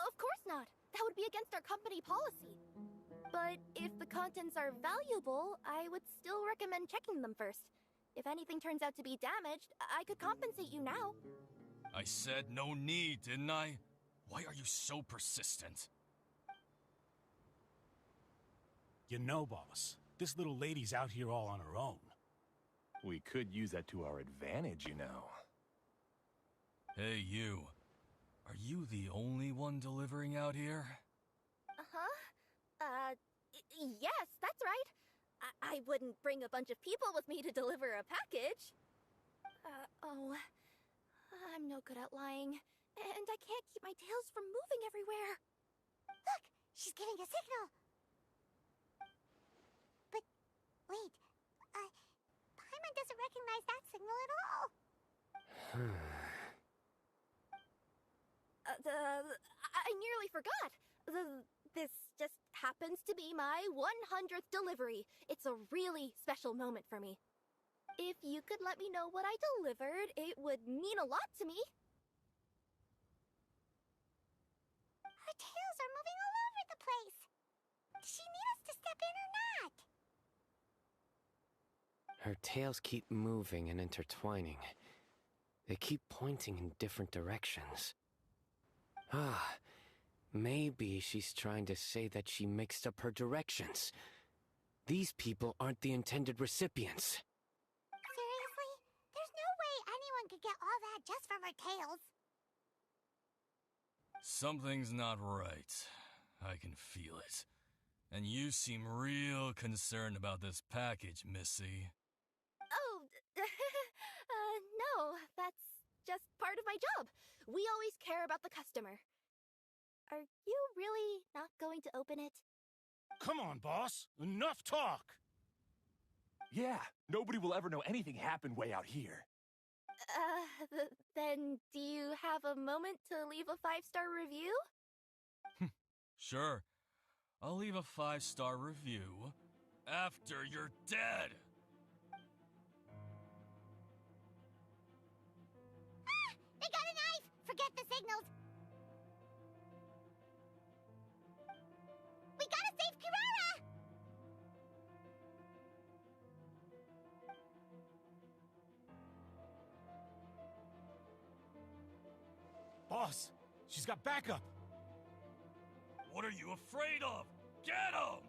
Of course not. That would be against our company policy. But if the contents are valuable, I would still recommend checking them first. If anything turns out to be damaged, I could compensate you now. I said no need, didn't I? Why are you so persistent? You know, boss, this little lady's out here all on her own. We could use that to our advantage, you know. Hey, you. Are you the only one delivering out here? Yes, that's right. I wouldn't bring a bunch of people with me to deliver a package. I'm no good at lying. And I can't keep my tails from moving everywhere. Look! She's giving a signal! But, wait. Paimon doesn't recognize that signal at all. I nearly forgot. This just happens to be my 100th delivery. It's a really special moment for me. If you could let me know what I delivered, it would mean a lot to me. Her tails are moving all over the place. Does she need us to step in or not? Her tails keep moving and intertwining. They keep pointing in different directions. Maybe she's trying to say that she mixed up her directions. These people aren't the intended recipients. Seriously? There's no way anyone could get all that just from her tails. Something's not right. I can feel it. And you seem real concerned about this package, Missy. Oh, no, that's just part of my job. We always care about the customer. Are you really not going to open it? Come on, boss. Enough talk! Yeah, nobody will ever know anything happened way out here. Then do you have a moment to leave a 5-star review? Sure. I'll leave a 5-star review after you're dead. They got a knife! Forget the signals! boss! She's got backup! What are you afraid of? Get him!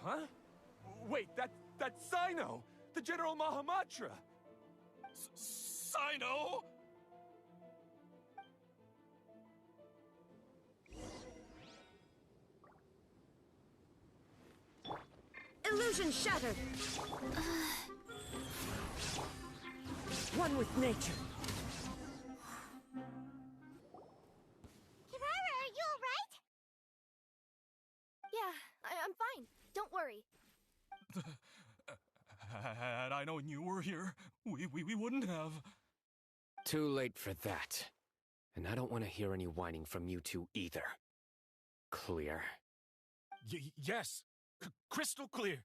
Huh? Wait, that's Sino! The General Mahamatra! Sino? Illusion shattered! One with nature. Kirara, are you alright? Yeah, I'm fine. Don't worry. Had I known you were here, we wouldn't have. Too late for that. And I don't want to hear any whining from you two either. Clear? Yes. Crystal clear.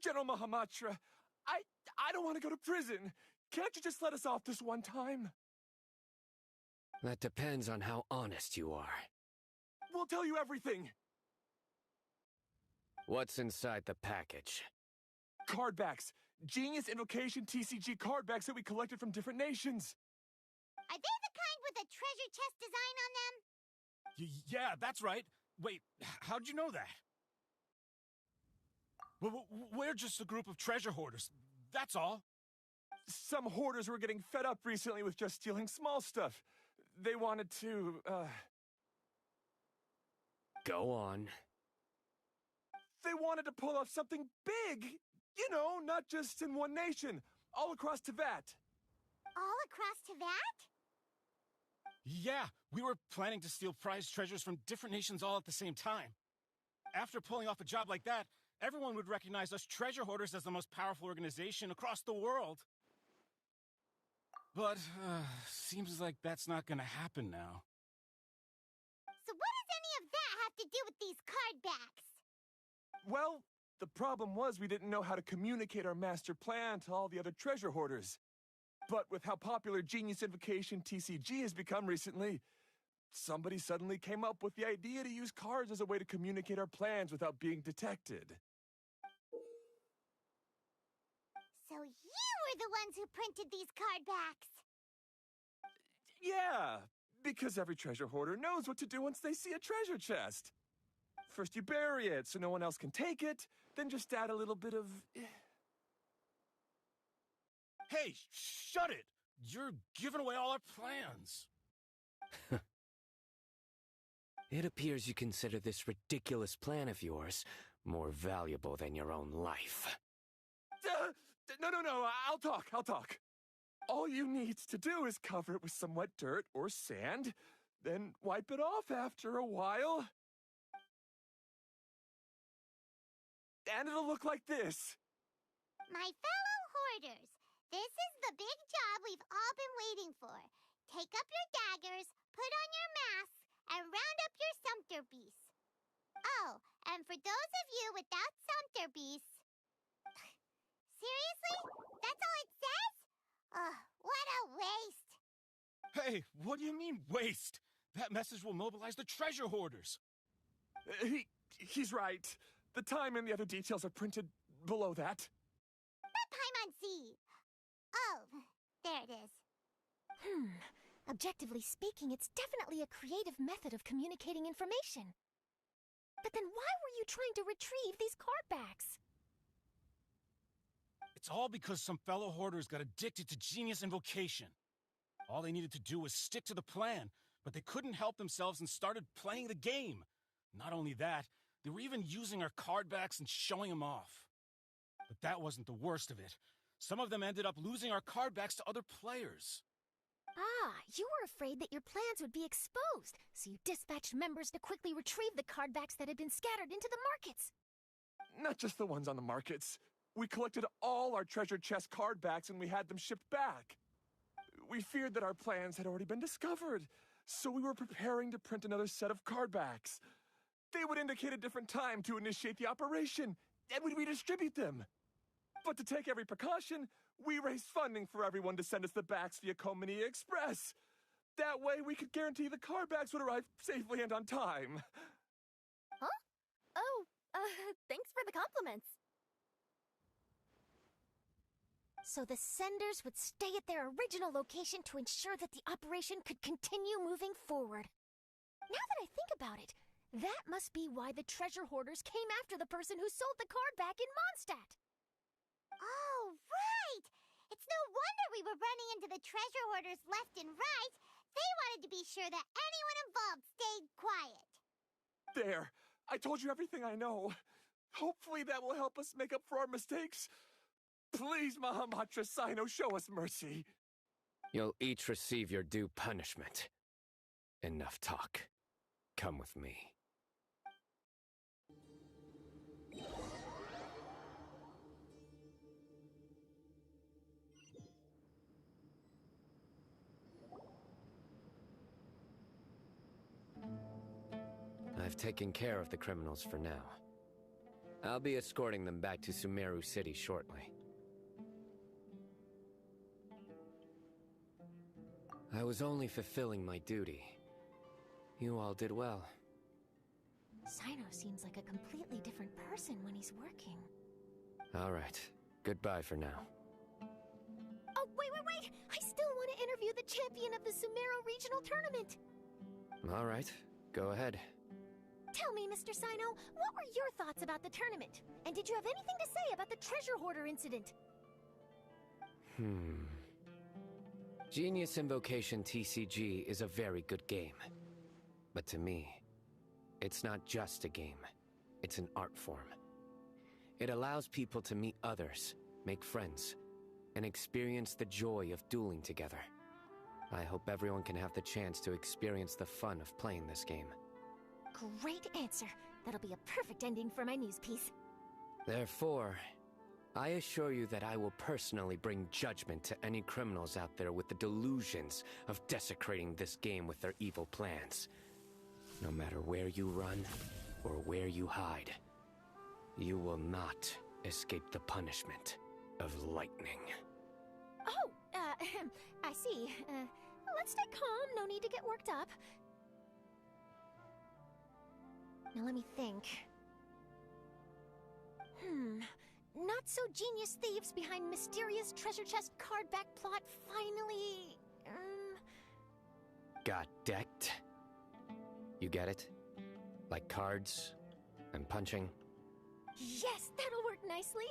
General Mahamatra, I don't want to go to prison. Can't you just let us off this one time? That depends on how honest you are. We'll tell you everything. What's inside the package? Card backs. Genius Invocation TCG card backs that we collected from different nations. Are they the kind with a treasure chest design on them? Yeah, that's right. Wait, how'd you know that? We're just a group of treasure hoarders. That's all. Some hoarders were getting fed up recently with just stealing small stuff. They wanted to, Go on. They wanted to pull off something big. You know, not just in one nation. All across Teyvat. All across Teyvat? Yeah, we were planning to steal prized treasures from different nations all at the same time. After pulling off a job like that, everyone would recognize us treasure hoarders as the most powerful organization across the world. But, seems like that's not gonna happen now. So what does any of that have to do with these card backs? Well, the problem was we didn't know how to communicate our master plan to all the other treasure hoarders. But with how popular Genius Invocation TCG has become recently, somebody suddenly came up with the idea to use cards as a way to communicate our plans without being detected. So you were the ones who printed these card backs? Yeah, because every treasure hoarder knows what to do once they see a treasure chest. First you bury it so no one else can take it, then just add a little bit of... Hey, shut it! You're giving away all our plans. It appears you consider this ridiculous plan of yours more valuable than your own life. No, I'll talk. All you need to do is cover it with some wet dirt or sand, then wipe it off after a while. And it'll look like this. My fellow hoarders, this is the big job we've all been waiting for. Take up your daggers, put on your masks, and round up your sumpter beasts. Oh, and for those of you without sumpter beasts... Seriously? That's all it says? Ugh, what a waste. Hey, what do you mean, waste? That message will mobilize the treasure hoarders. He's right. The time and the other details are printed below that. That Paimon-Z. Oh, there it is. Objectively speaking, it's definitely a creative method of communicating information. But then why were you trying to retrieve these card backs? It's all because some fellow hoarders got addicted to Genius Invocation. All they needed to do was stick to the plan, but they couldn't help themselves and started playing the game. Not only that, they were even using our card backs and showing them off. But that wasn't the worst of it. Some of them ended up losing our card backs to other players. Ah, you were afraid that your plans would be exposed, so you dispatched members to quickly retrieve the card backs that had been scattered into the markets. Not just the ones on the markets. We collected all our treasure chest card backs and we had them shipped back. We feared that our plans had already been discovered, so we were preparing to print another set of card backs. They would indicate a different time to initiate the operation, and we'd redistribute them. But to take every precaution, we raised funding for everyone to send us the backs via Komini Express. That way we could guarantee the card backs would arrive safely and on time. Huh? Oh, thanks for the compliments. So the senders would stay at their original location to ensure that the operation could continue moving forward. Now that I think about it, that must be why the treasure hoarders came after the person who sold the card back in Mondstadt. Oh, right! It's no wonder we were running into the treasure hoarders left and right. They wanted to be sure that anyone involved stayed quiet. There! I told you everything I know. Hopefully that will help us make up for our mistakes. Please, Mahamatra Sino, show us mercy. You'll each receive your due punishment. Enough talk. Come with me. I've taken care of the criminals for now. I'll be escorting them back to Sumeru City shortly. I was only fulfilling my duty. You all did well. Sino seems like a completely different person when he's working. All right. Goodbye for now. Oh, wait! I still want to interview the champion of the Sumeru Regional Tournament! All right. Go ahead. Tell me, Mr. Sino, what were your thoughts about the tournament? And did you have anything to say about the treasure hoarder incident? Genius Invocation TCG is a very good game. But to me, it's not just a game. It's an art form. It allows people to meet others, make friends, and experience the joy of dueling together. I hope everyone can have the chance to experience the fun of playing this game. Great answer. That'll be a perfect ending for my news piece. Therefore, I assure you that I will personally bring judgment to any criminals out there with the delusions of desecrating this game with their evil plans. No matter where you run or where you hide, you will not escape the punishment of lightning. Oh, I see. Let's stay calm. No need to get worked up. Now let me think. Not-so-genius thieves behind mysterious treasure chest card back plot finally... Got decked? You get it? Like cards and punching? Yes, that'll work nicely.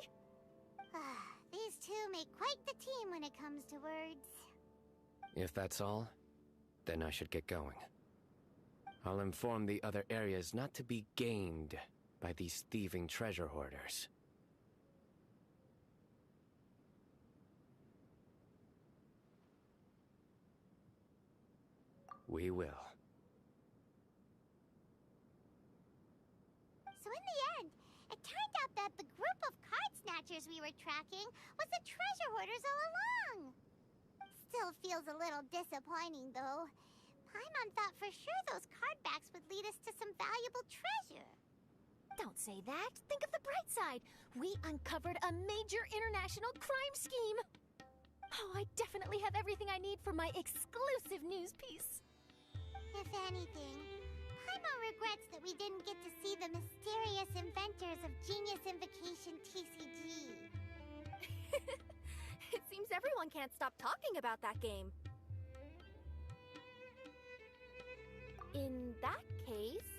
These two make quite the team when it comes to words. If that's all, then I should get going. I'll inform the other areas not to be gamed by these thieving treasure hoarders. We will. So in the end, it turned out that the group of card snatchers we were tracking was the treasure hoarders all along. Still feels a little disappointing, though. Paimon thought for sure those card backs would lead us to some valuable treasure. Don't say that. Think of the bright side. We uncovered a major international crime scheme. Oh, I definitely have everything I need for my exclusive news piece. If anything, Paimon regrets that we didn't get to see the mysterious inventors of Genius Invocation TCG. It seems everyone can't stop talking about that game. In that case,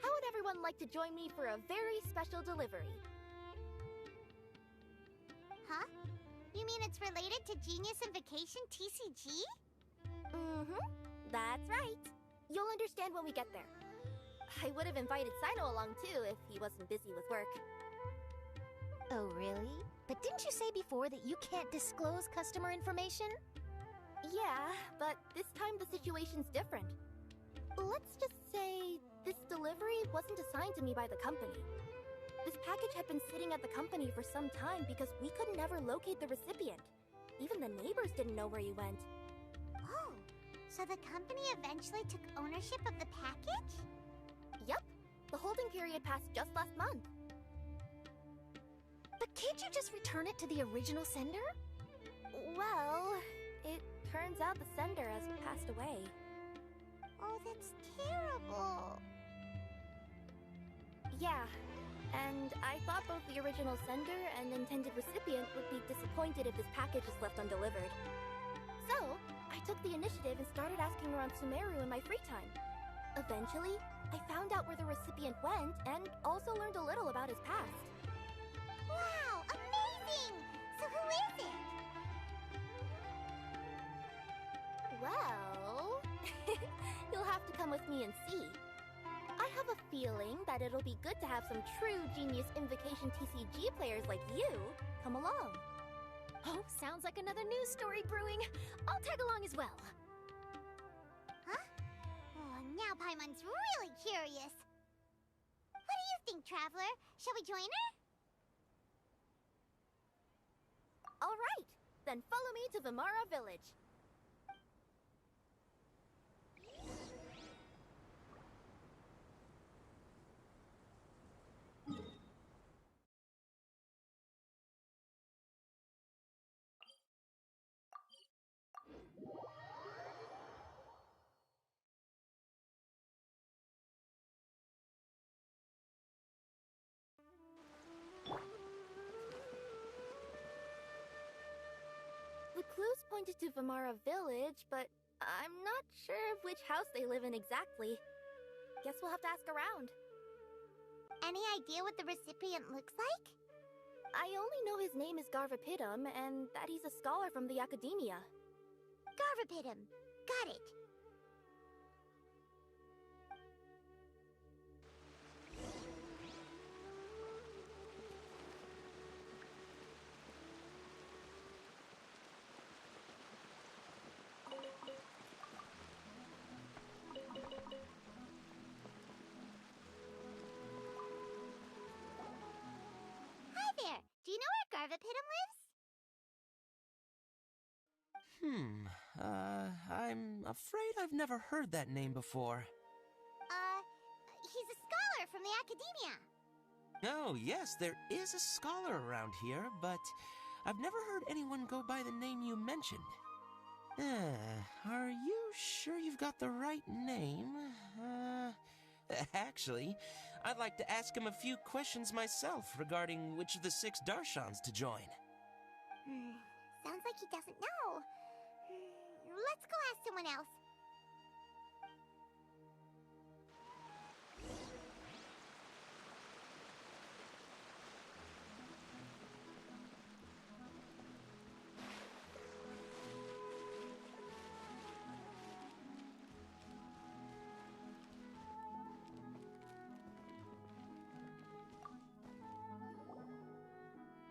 how would everyone like to join me for a very special delivery? Huh? You mean it's related to Genius Invocation TCG? Mm-hmm. That's right. You'll understand when we get there. I would have invited Sino along too if he wasn't busy with work. Oh, really? But didn't you say before that you can't disclose customer information? Yeah, but this time the situation's different. Let's just say this delivery wasn't assigned to me by the company. This package had been sitting at the company for some time because we could never locate the recipient. Even the neighbors didn't know where he went. Oh, so the company eventually took ownership of the package? Yep. The holding period passed just last month. But can't you just return it to the original sender? Well, it turns out the sender has passed away. Oh, that's terrible. Yeah, And I thought both the original sender and intended recipient would be disappointed if this package is left undelivered. So, I took the initiative and started asking around Sumeru in my free time. Eventually, I found out where the recipient went and also learned a little about his past. Wow, amazing! So who is it? Well, you'll have to come with me and see. I have a feeling that it'll be good to have some true Genius Invocation TCG players like you come along. Oh, sounds like another news story brewing. I'll tag along as well. Huh? Oh, now Paimon's really curious. What do you think, Traveler? Shall we join her? All right, then follow me to Vimara Village. The clues pointed to Vimara Village, but I'm not sure of which house they live in exactly. Guess we'll have to ask around. Any idea what the recipient looks like? I only know his name is Garvapidum and that he's a scholar from the Academia. Garvapidum. Got it. Hi there. Do you know where Garvapidum lives? I'm afraid I've never heard that name before. He's a scholar from the Academia. Oh, yes, there is a scholar around here, but I've never heard anyone go by the name you mentioned. Are you sure you've got the right name? Actually, I'd like to ask him a few questions myself regarding which of the 6 Darshans to join. Sounds like he doesn't know. Let's go ask someone else.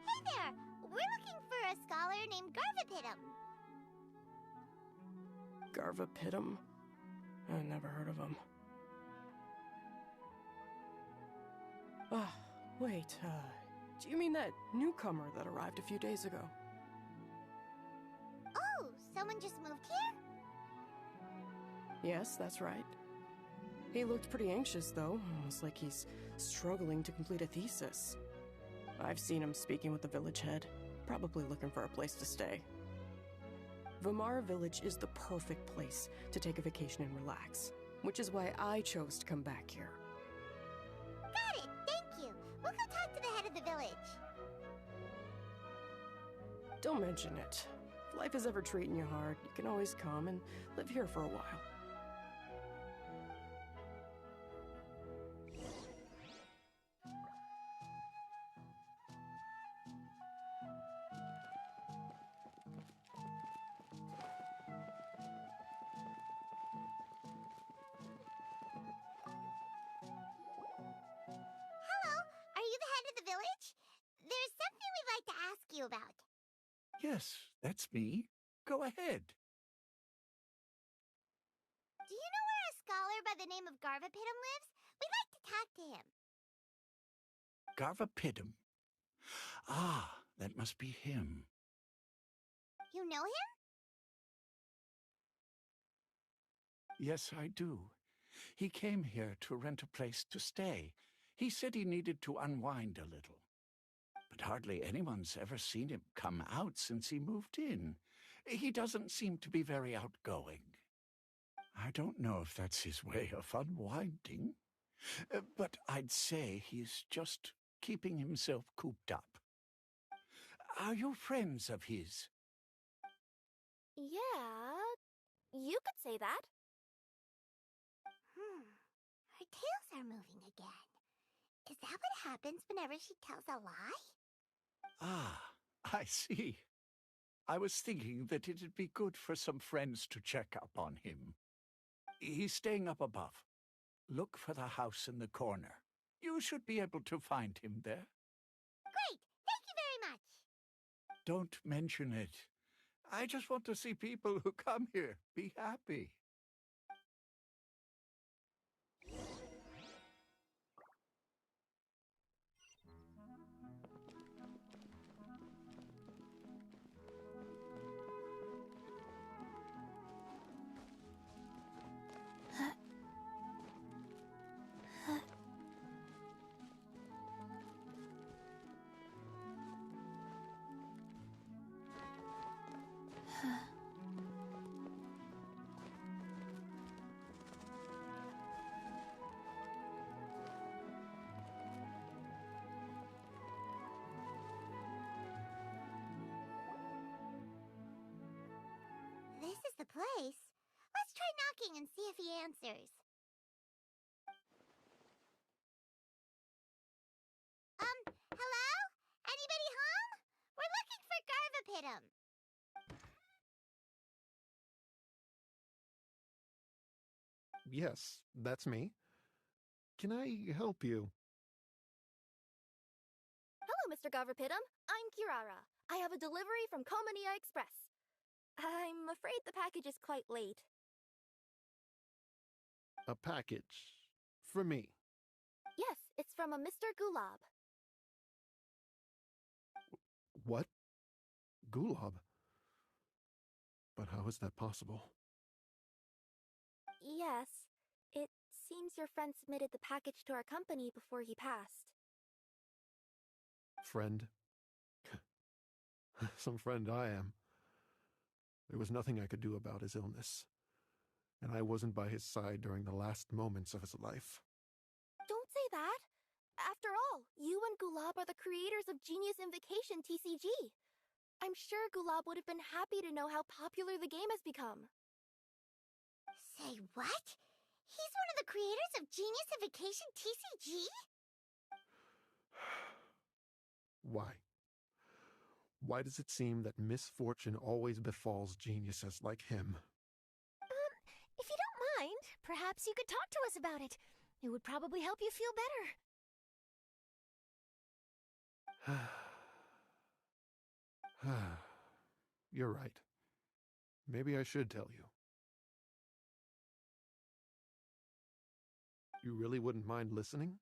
Hey there! We're looking for a scholar named Garvapidum. Garvapidum? I never heard of him. Ah, wait, do you mean that newcomer that arrived a few days ago? Oh, someone just moved here? Yes, that's right. He looked pretty anxious, though, almost like he's struggling to complete a thesis. I've seen him speaking with the village head, probably looking for a place to stay. Vimara Village is the perfect place to take a vacation and relax, which is why I chose to come back here. Got it, thank you. We'll go talk to the head of the village. Don't mention it. If life is ever treating you hard, you can always come and live here for a while. Hello, are you the head of the village? There's something we'd like to ask you about. Yes, that's me. Go ahead. Do you know where a scholar by the name of Garvapidum lives? We'd like to talk to him. Garvapidum. Ah, that must be him. You know him? Yes, I do. He came here to rent a place to stay. He said he needed to unwind a little. But hardly anyone's ever seen him come out since he moved in. He doesn't seem to be very outgoing. I don't know if that's his way of unwinding, but I'd say he's just keeping himself cooped up. Are you friends of his? Yeah, you could say that. Her tails are moving again. Is that what happens whenever she tells a lie? Ah, I see. I was thinking that it'd be good for some friends to check up on him. He's staying up above. Look for the house in the corner. You should be able to find him there. Great! Thank you very much! Don't mention it. I just want to see people who come here be happy. This is the place. Let's try knocking and see if he answers. Hello? Anybody home? We're looking for Garvapitum. Yes, that's me. Can I help you? Hello, Mr. Garvapitum. I'm Kirara. I have a delivery from Komania Express. I'm afraid the package is quite late. A package. For me. Yes, it's from a Mr. Gulab. What? Gulab? But how is that possible? Yes, it seems your friend submitted the package to our company before he passed. Friend? Some friend I am. There was nothing I could do about his illness, and I wasn't by his side during the last moments of his life. Don't say that! After all, you and Gulab are the creators of Genius Invocation TCG. I'm sure Gulab would have been happy to know how popular the game has become. Say what? He's one of the creators of Genius Invocation TCG? Why? Why does it seem that misfortune always befalls geniuses like him? If you don't mind, perhaps you could talk to us about it. It would probably help you feel better. You're right. Maybe I should tell you. You really wouldn't mind listening?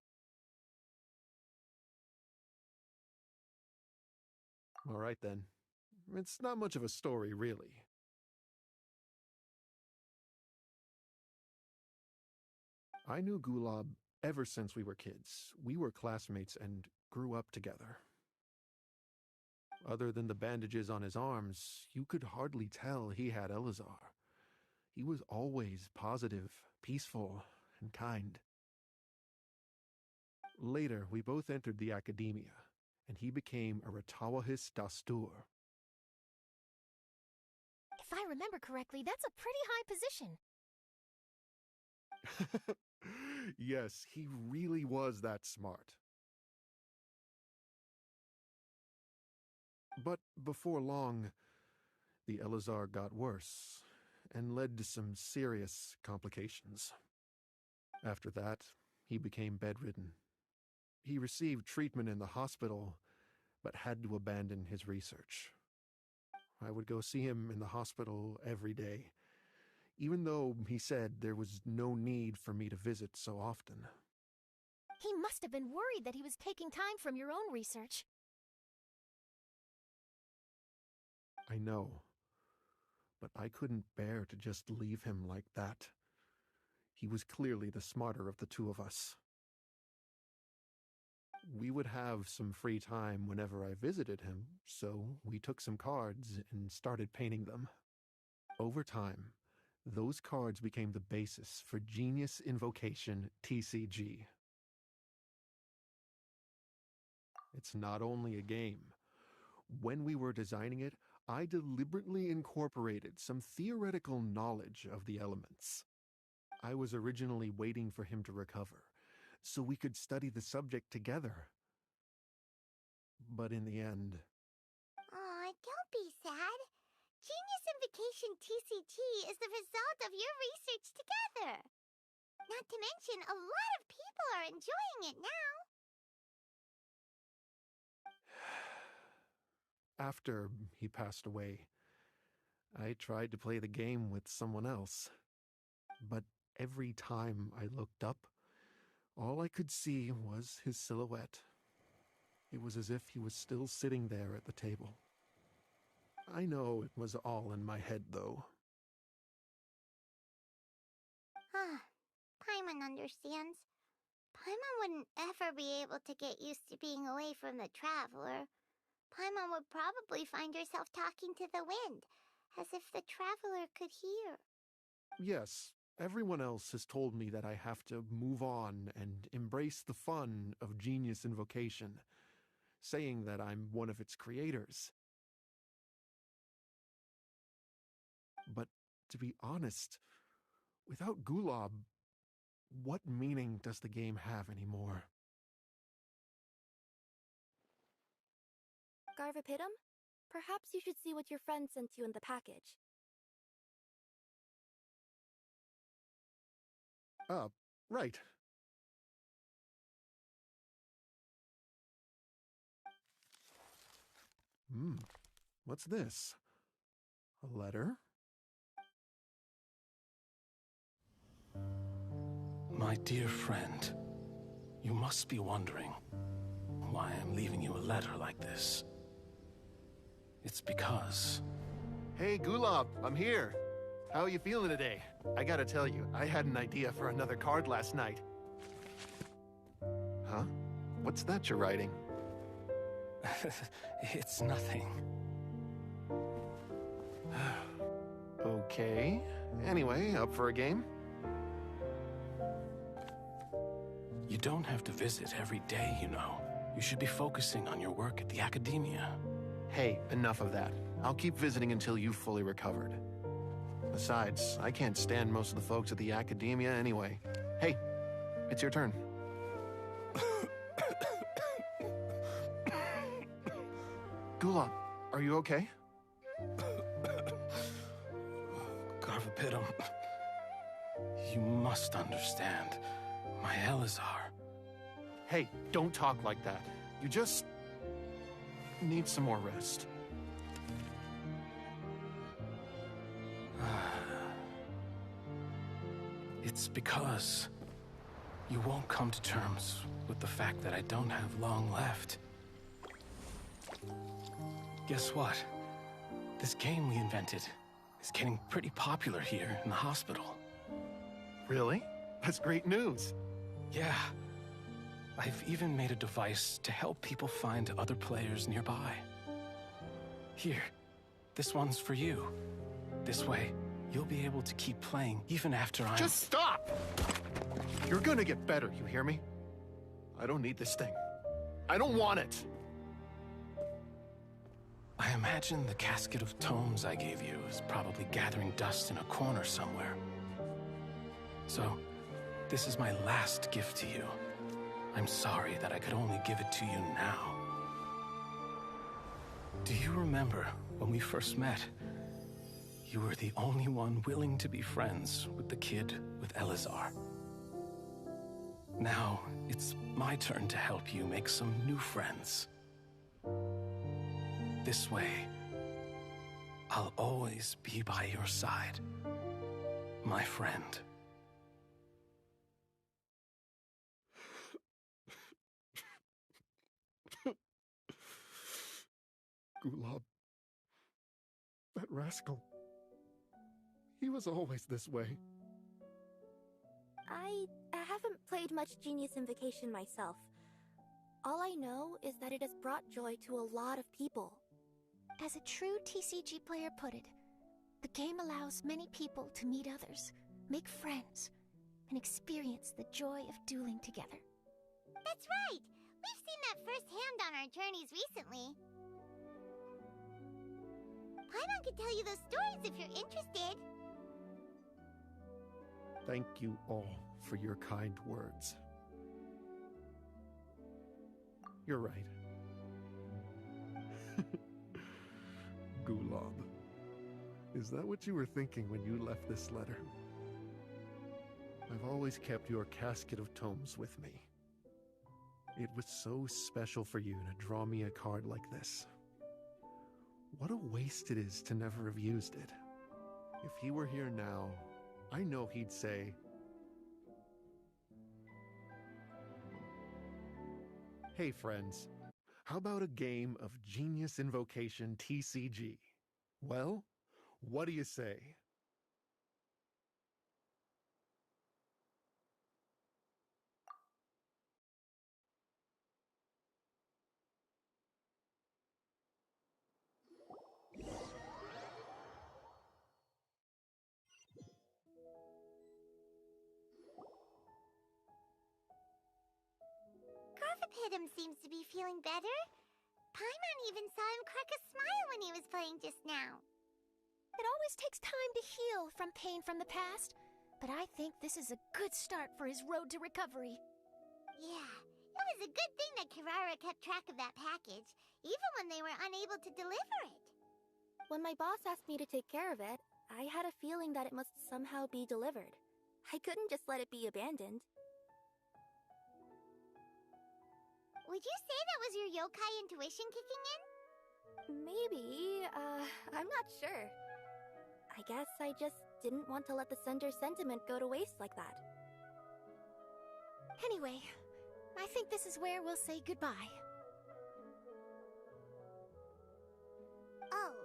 All right, then. It's not much of a story, really. I knew Gulab ever since we were kids. We were classmates and grew up together. Other than the bandages on his arms, you could hardly tell he had Elazar. He was always positive, peaceful, and kind. Later, we both entered the academia, and he became a Ratawahis Dastur. If I remember correctly, that's a pretty high position. Yes, he really was that smart. But before long, the Elazar got worse and led to some serious complications. After that, he became bedridden. He received treatment in the hospital, but had to abandon his research. I would go see him in the hospital every day, even though he said there was no need for me to visit so often. He must have been worried that he was taking time from your own research. I know, but I couldn't bear to just leave him like that. He was clearly the smarter of the two of us. We would have some free time whenever I visited him, so we took some cards and started painting them. Over time, those cards became the basis for Genius Invocation TCG. It's not only a game. When we were designing it, I deliberately incorporated some theoretical knowledge of the elements. I was originally waiting for him to recover, so we could study the subject together. But in the end... Aw, don't be sad. Genius Invocation TCG is the result of your research together. Not to mention, a lot of people are enjoying it now. After he passed away, I tried to play the game with someone else. But every time I looked up, all I could see was his silhouette. It was as if he was still sitting there at the table. I know it was all in my head, though. Paimon understands. Paimon wouldn't ever be able to get used to being away from the Traveler. Paimon would probably find herself talking to the wind, as if the Traveler could hear. Yes, everyone else has told me that I have to move on and embrace the fun of Genius Invocation, saying that I'm one of its creators. But to be honest, without Gulob, what meaning does the game have anymore? Garvapitum? Perhaps you should see what your friend sent you in the package. Right. What's this? A letter? My dear friend, you must be wondering why I'm leaving you a letter like this. It's because... Hey, Gulob, I'm here. How are you feeling today? I gotta tell you, I had an idea for another card last night. Huh? What's that you're writing? It's nothing. Okay. Anyway, up for a game? You don't have to visit every day, you know. You should be focusing on your work at the academia. Hey, enough of that. I'll keep visiting until you've fully recovered. Besides, I can't stand most of the folks at the academia anyway. Hey, it's your turn. Gulob, are you okay? Garvapitum, you must understand. My Elazar. Hey, don't talk like that. You just... need some more rest. It's because you won't come to terms with the fact that I don't have long left. Guess what? This game we invented is getting pretty popular here in the hospital. Really? That's great news. Yeah. I've even made a device to help people find other players nearby. Here, this one's for you. This way, you'll be able to keep playing even after I'm... Just stop! You're gonna get better, you hear me? I don't need this thing. I don't want it! I imagine the casket of tomes I gave you is probably gathering dust in a corner somewhere. So, this is my last gift to you. I'm sorry that I could only give it to you now. Do you remember when we first met? You were the only one willing to be friends with the kid with Elazar. Now, it's my turn to help you make some new friends. This way, I'll always be by your side, my friend. Gulob. That rascal. He was always this way. I haven't played much Genius Invocation myself. All I know is that it has brought joy to a lot of people. As a true TCG player put it, the game allows many people to meet others, make friends, and experience the joy of dueling together. That's right! We've seen that firsthand on our journeys recently. Paimon could tell you those stories if you're interested. Thank you all for your kind words. You're right. Gulob. Is that what you were thinking when you left this letter? I've always kept your casket of tomes with me. It was so special for you to draw me a card like this. What a waste it is to never have used it. If he were here now, I know he'd say, "Hey friends, how about a game of Genius Invocation TCG? Well, what do you say?" Garthopidum seems to be feeling better. Paimon even saw him crack a smile when he was playing just now. It always takes time to heal from pain from the past, but I think this is a good start for his road to recovery. Yeah, it was a good thing that Kirara kept track of that package, even when they were unable to deliver it. When my boss asked me to take care of it, I had a feeling that it must somehow be delivered. I couldn't just let it be abandoned. Would you say that was your yokai intuition kicking in? Maybe, I'm not sure. I guess I just didn't want to let the sender's sentiment go to waste like that. Anyway, I think this is where we'll say goodbye. Oh,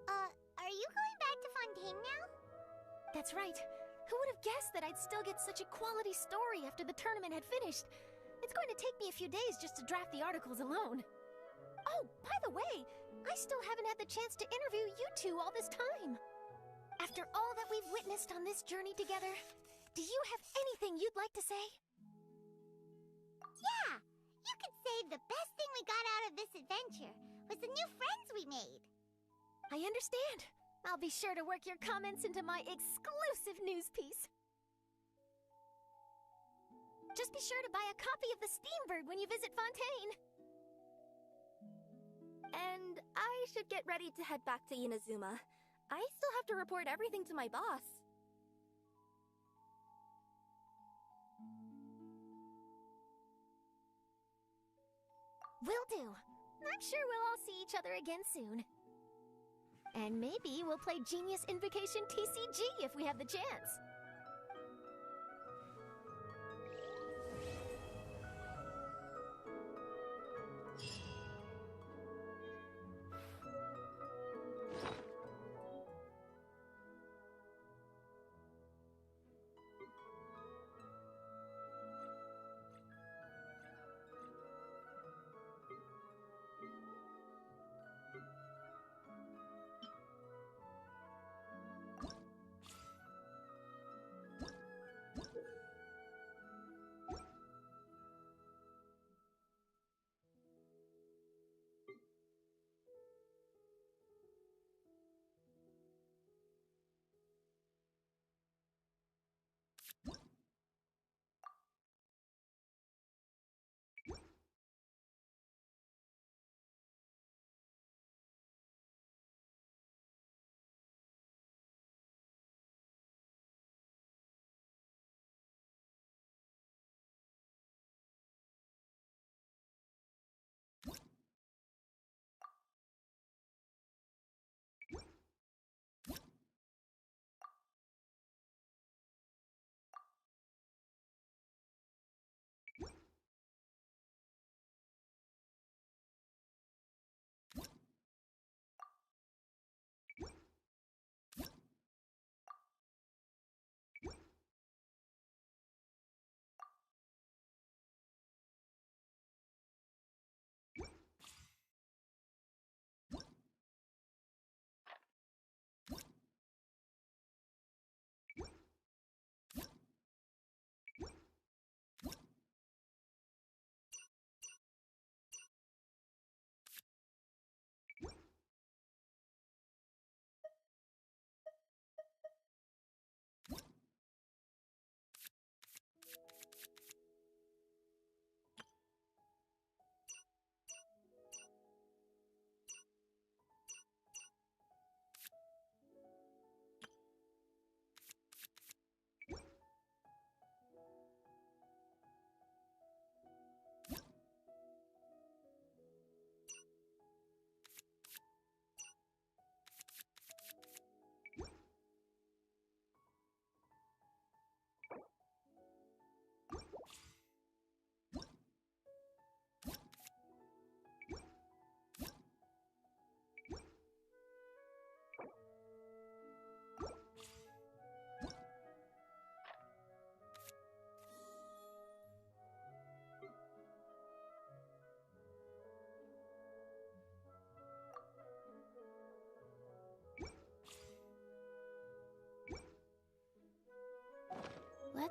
are you going back to Fontaine now? That's right. Who would have guessed that I'd still get such a quality story after the tournament had finished? It's going to take me a few days just to draft the articles alone. Oh, by the way, I still haven't had the chance to interview you two all this time. After all that we've witnessed on this journey together, do you have anything you'd like to say? Yeah, you could say the best thing we got out of this adventure was the new friends we made. I understand. I'll be sure to work your comments into my exclusive news piece. Just be sure to buy a copy of the Steambird when you visit Fontaine. And I should get ready to head back to Inazuma. I still have to report everything to my boss. Will do. I'm sure we'll all see each other again soon. And maybe we'll play Genius Invocation TCG if we have the chance.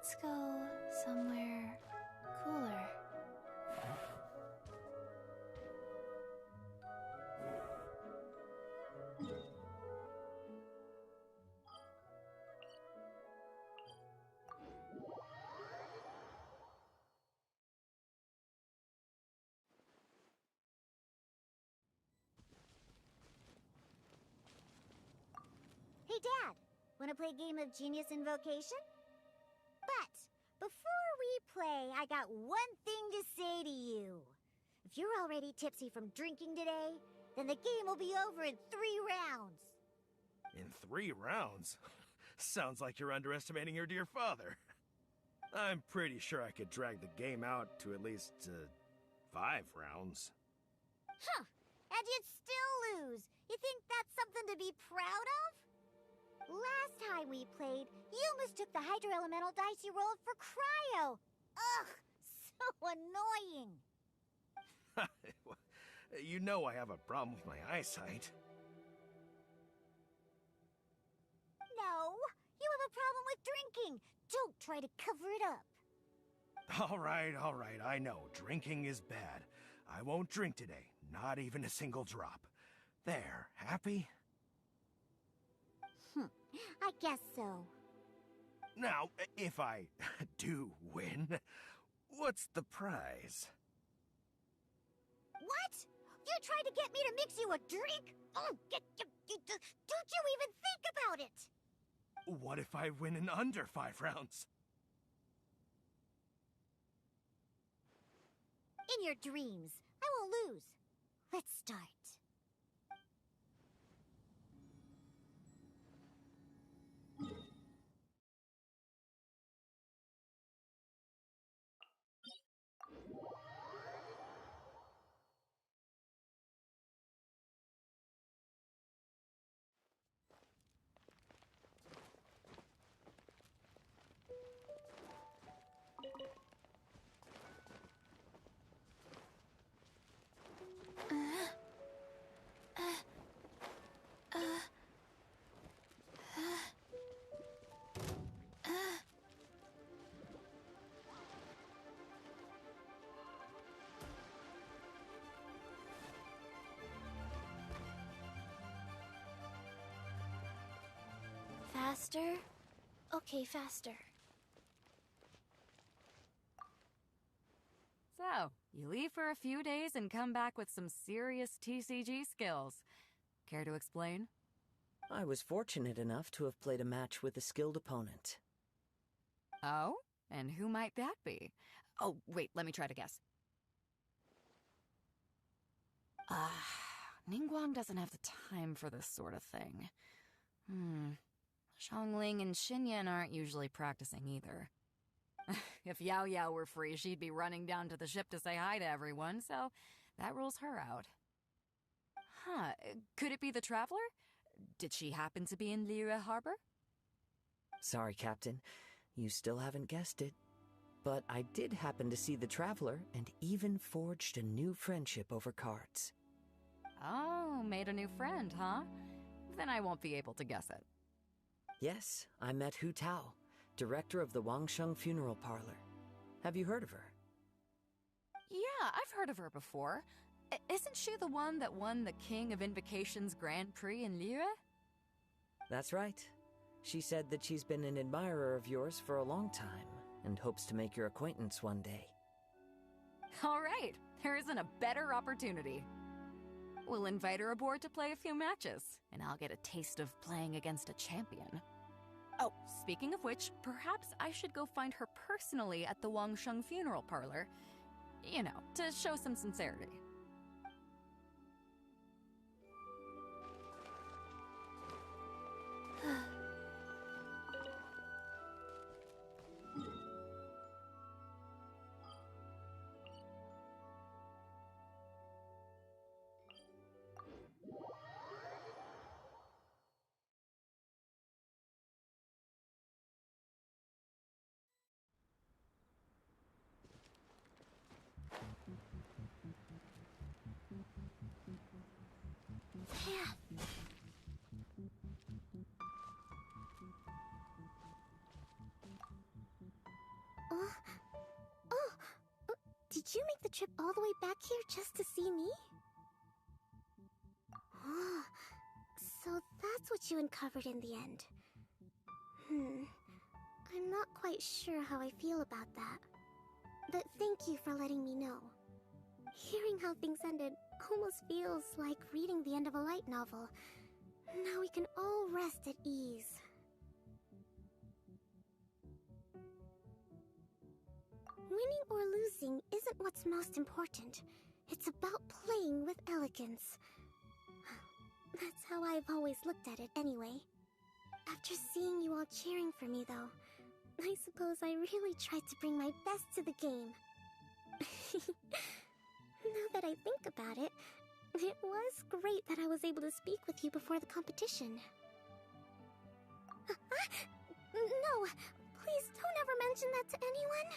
Let's go somewhere cooler. Hey, Dad, wanna play a game of Genius Invocation? But before we play, I got one thing to say to you. If you're already tipsy from drinking today, then the game will be over in 3 rounds. In 3 rounds? Sounds like you're underestimating your dear father. I'm pretty sure I could drag the game out to at least 5 rounds. Huh, and you'd still lose. You think that's something to be proud of? Last time we played, you mistook the Hydro Elemental dice you rolled for Cryo. Ugh, so annoying. You know I have a problem with my eyesight. No, you have a problem with drinking. Don't try to cover it up. All right, I know. Drinking is bad. I won't drink today, not even a single drop. There, happy? I guess so. Now, if I do win, what's the prize? What? You tried to get me to mix you a drink? Oh, don't you even think about it! What if I win in under 5 rounds? In your dreams, I won't lose. Let's start. Faster? Okay, faster. So, you leave for a few days and come back with some serious TCG skills. Care to explain? I was fortunate enough to have played a match with a skilled opponent. Oh? And who might that be? Oh, wait, let me try to guess. Ningguang doesn't have the time for this sort of thing. Xiangling and Xinyan aren't usually practicing either. If Yao Yao were free, she'd be running down to the ship to say hi to everyone, so that rules her out. Huh, could it be the Traveler? Did she happen to be in Lyra Harbor? Sorry, Captain. You still haven't guessed it. But I did happen to see the Traveler and even forged a new friendship over cards. Oh, made a new friend, huh? Then I won't be able to guess it. Yes, I met Hu Tao, director of the Wangsheng Funeral Parlor. Have you heard of her? Yeah, I've heard of her before. Isn't she the one that won the King of Invocation's Grand Prix in Lyra? That's right. She said that she's been an admirer of yours for a long time and hopes to make your acquaintance one day. All right, there isn't a better opportunity. We'll invite her aboard to play a few matches, and I'll get a taste of playing against a champion. Oh, speaking of which, perhaps I should go find her personally at the Wangsheng Funeral Parlor. You know, to show some sincerity. Did you make the trip all the way back here just to see me? Oh, so that's what you uncovered in the end. I'm not quite sure how I feel about that. But thank you for letting me know. Hearing how things ended almost feels like reading the end of a light novel. Now we can all rest at ease. Winning or losing isn't what's most important. It's about playing with elegance. That's how I've always looked at it anyway. After seeing you all cheering for me, though, I suppose I really tried to bring my best to the game. Now that I think about it, it was great that I was able to speak with you before the competition. No, please don't ever mention that to anyone.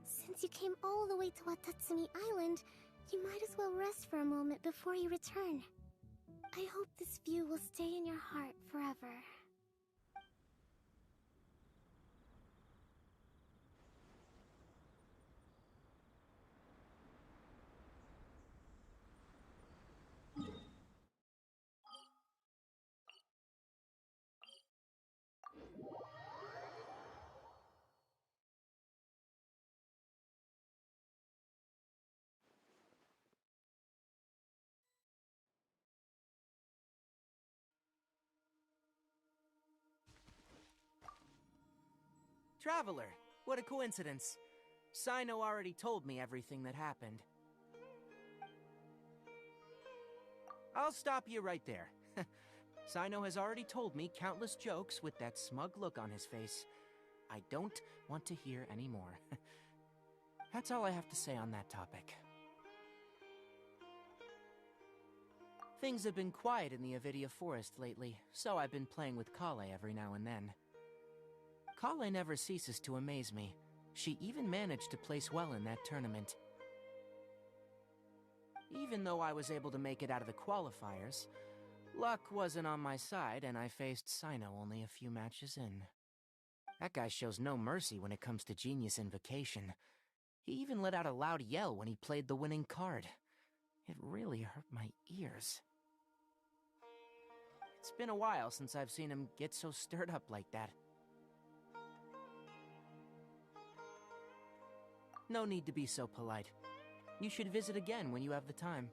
Since you came all the way to Watatsumi Island, you might as well rest for a moment before you return. I hope this view will stay in your heart forever. Traveler, what a coincidence. Sino already told me everything that happened. I'll stop you right there. Sino has already told me countless jokes with that smug look on his face. I don't want to hear any more. That's all I have to say on that topic. Things have been quiet in the Avidia Forest lately, so I've been playing with Kale every now and then. Kale never ceases to amaze me. She even managed to place well in that tournament. Even though I was able to make it out of the qualifiers, luck wasn't on my side and I faced Sino only a few matches in. That guy shows no mercy when it comes to Genius Invocation. He even let out a loud yell when he played the winning card. It really hurt my ears. It's been a while since I've seen him get so stirred up like that. No need to be so polite. You should visit again when you have the time.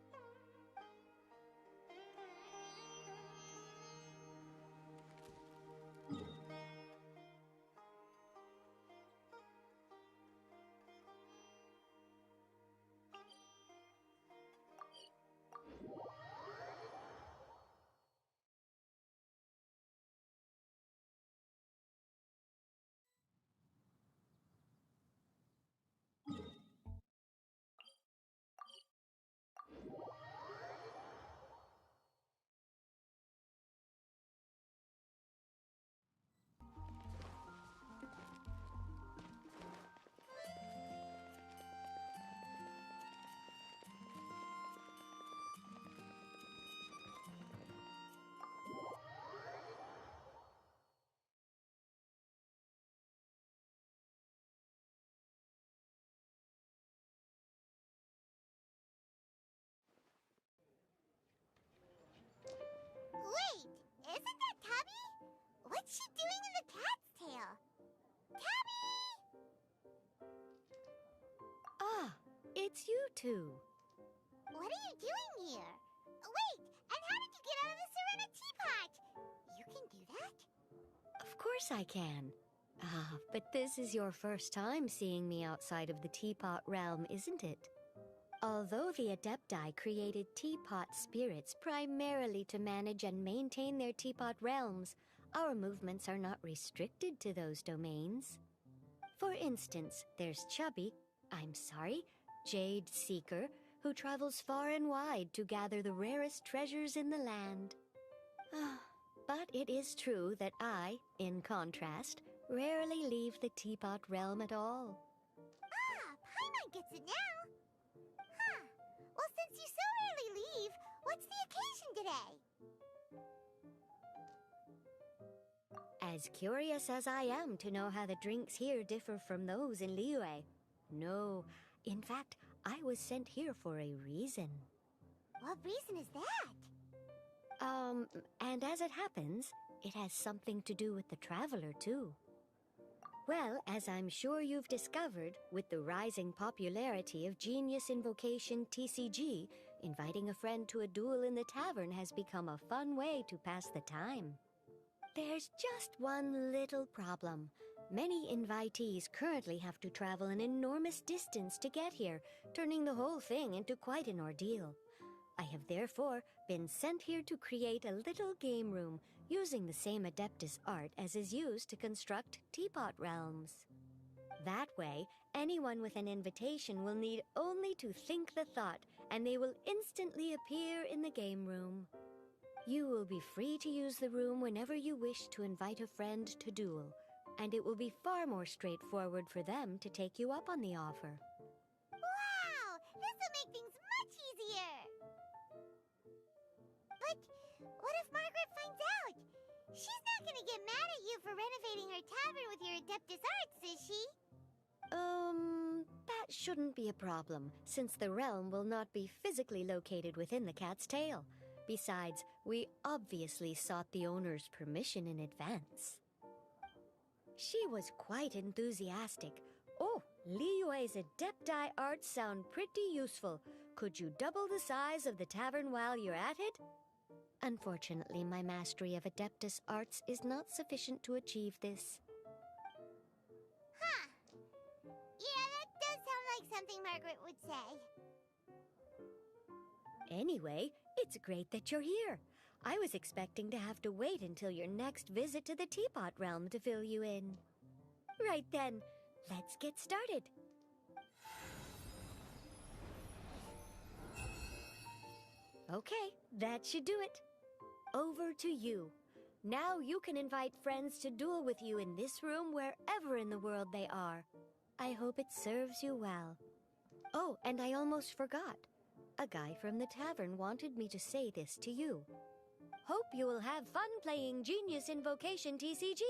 Wait, isn't that Tabby? What's she doing in the cat's tail? Tabby! Ah, it's you two. What are you doing here? Wait, and how did you get out of the Serena teapot? You can do that? Of course I can. Ah, but this is your first time seeing me outside of the teapot realm, isn't it? Although the Adepti created teapot spirits primarily to manage and maintain their teapot realms, our movements are not restricted to those domains. For instance, there's Jade Seeker, who travels far and wide to gather the rarest treasures in the land. But it is true that I, in contrast, rarely leave the teapot realm at all. Ah, Paimon gets it now. Huh. Well, since you so rarely leave, what's the occasion today? As curious as I am to know how the drinks here differ from those in Liyue. No, in fact, I was sent here for a reason. What reason is that? And as it happens, it has something to do with the Traveler, too. Well, as I'm sure you've discovered, with the rising popularity of Genius Invocation TCG, inviting a friend to a duel in the tavern has become a fun way to pass the time. There's just one little problem. Many invitees currently have to travel an enormous distance to get here, turning the whole thing into quite an ordeal. I have therefore been sent here to create a little game room, using the same Adeptus art as is used to construct Teapot Realms. That way, anyone with an invitation will need only to think the thought, and they will instantly appear in the game room. You will be free to use the room whenever you wish to invite a friend to duel, and it will be far more straightforward for them to take you up on the offer. Wow! This will make things much easier! But what if Margaret finds out? She's not gonna get mad at you for renovating her tavern with your Adeptus arts, is she? That shouldn't be a problem, since the realm will not be physically located within the cat's tail. Besides, we obviously sought the owner's permission in advance. She was quite enthusiastic. Oh, Liyue's Adepti arts sound pretty useful. Could you double the size of the tavern while you're at it? Unfortunately, my mastery of Adeptus arts is not sufficient to achieve this. Huh. Yeah, that does sound like something Margaret would say. Anyway, it's great that you're here. I was expecting to have to wait until your next visit to the Teapot Realm to fill you in. Right then, let's get started. Okay, that should do it. Over to you. Now you can invite friends to duel with you in this room wherever in the world they are. I hope it serves you well. Oh, and I almost forgot. A guy from the tavern wanted me to say this to you. Hope you will have fun playing Genius Invocation TCG.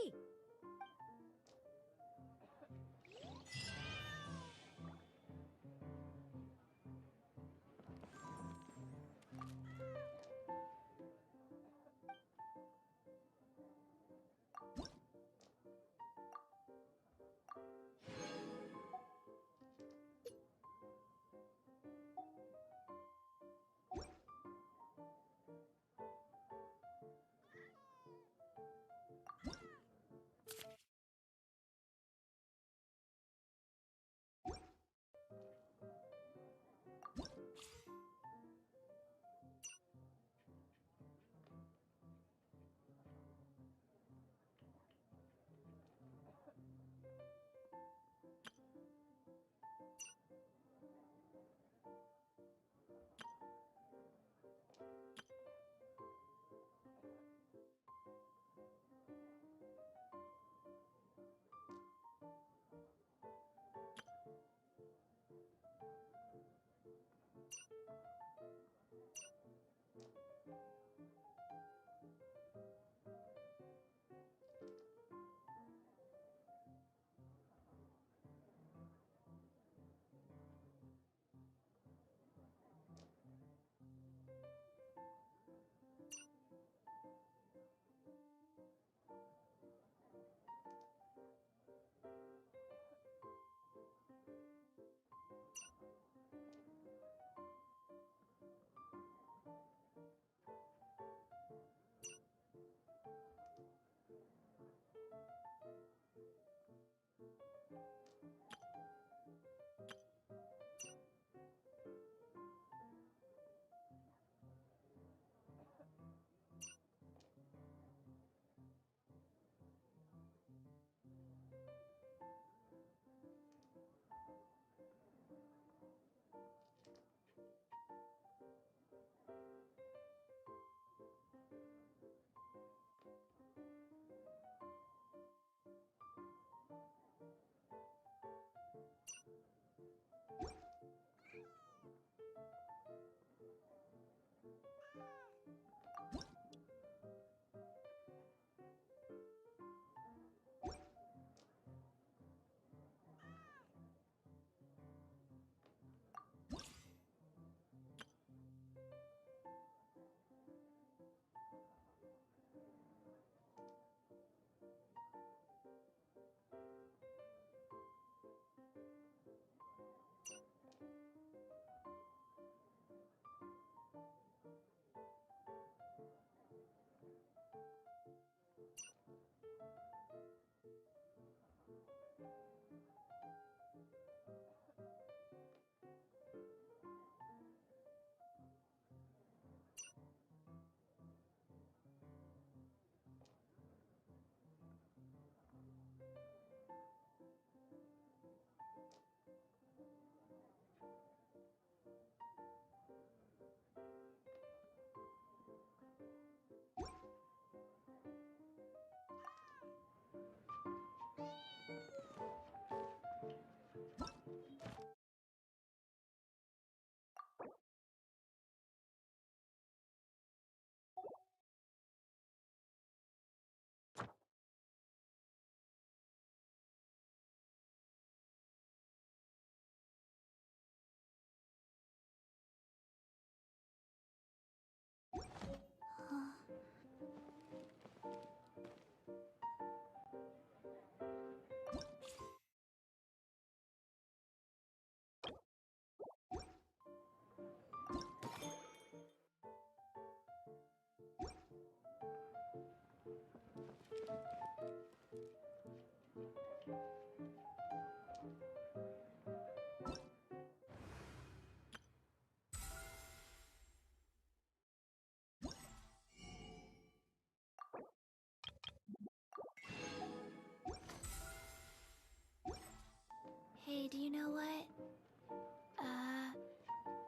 Hey, do you know what?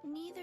Neither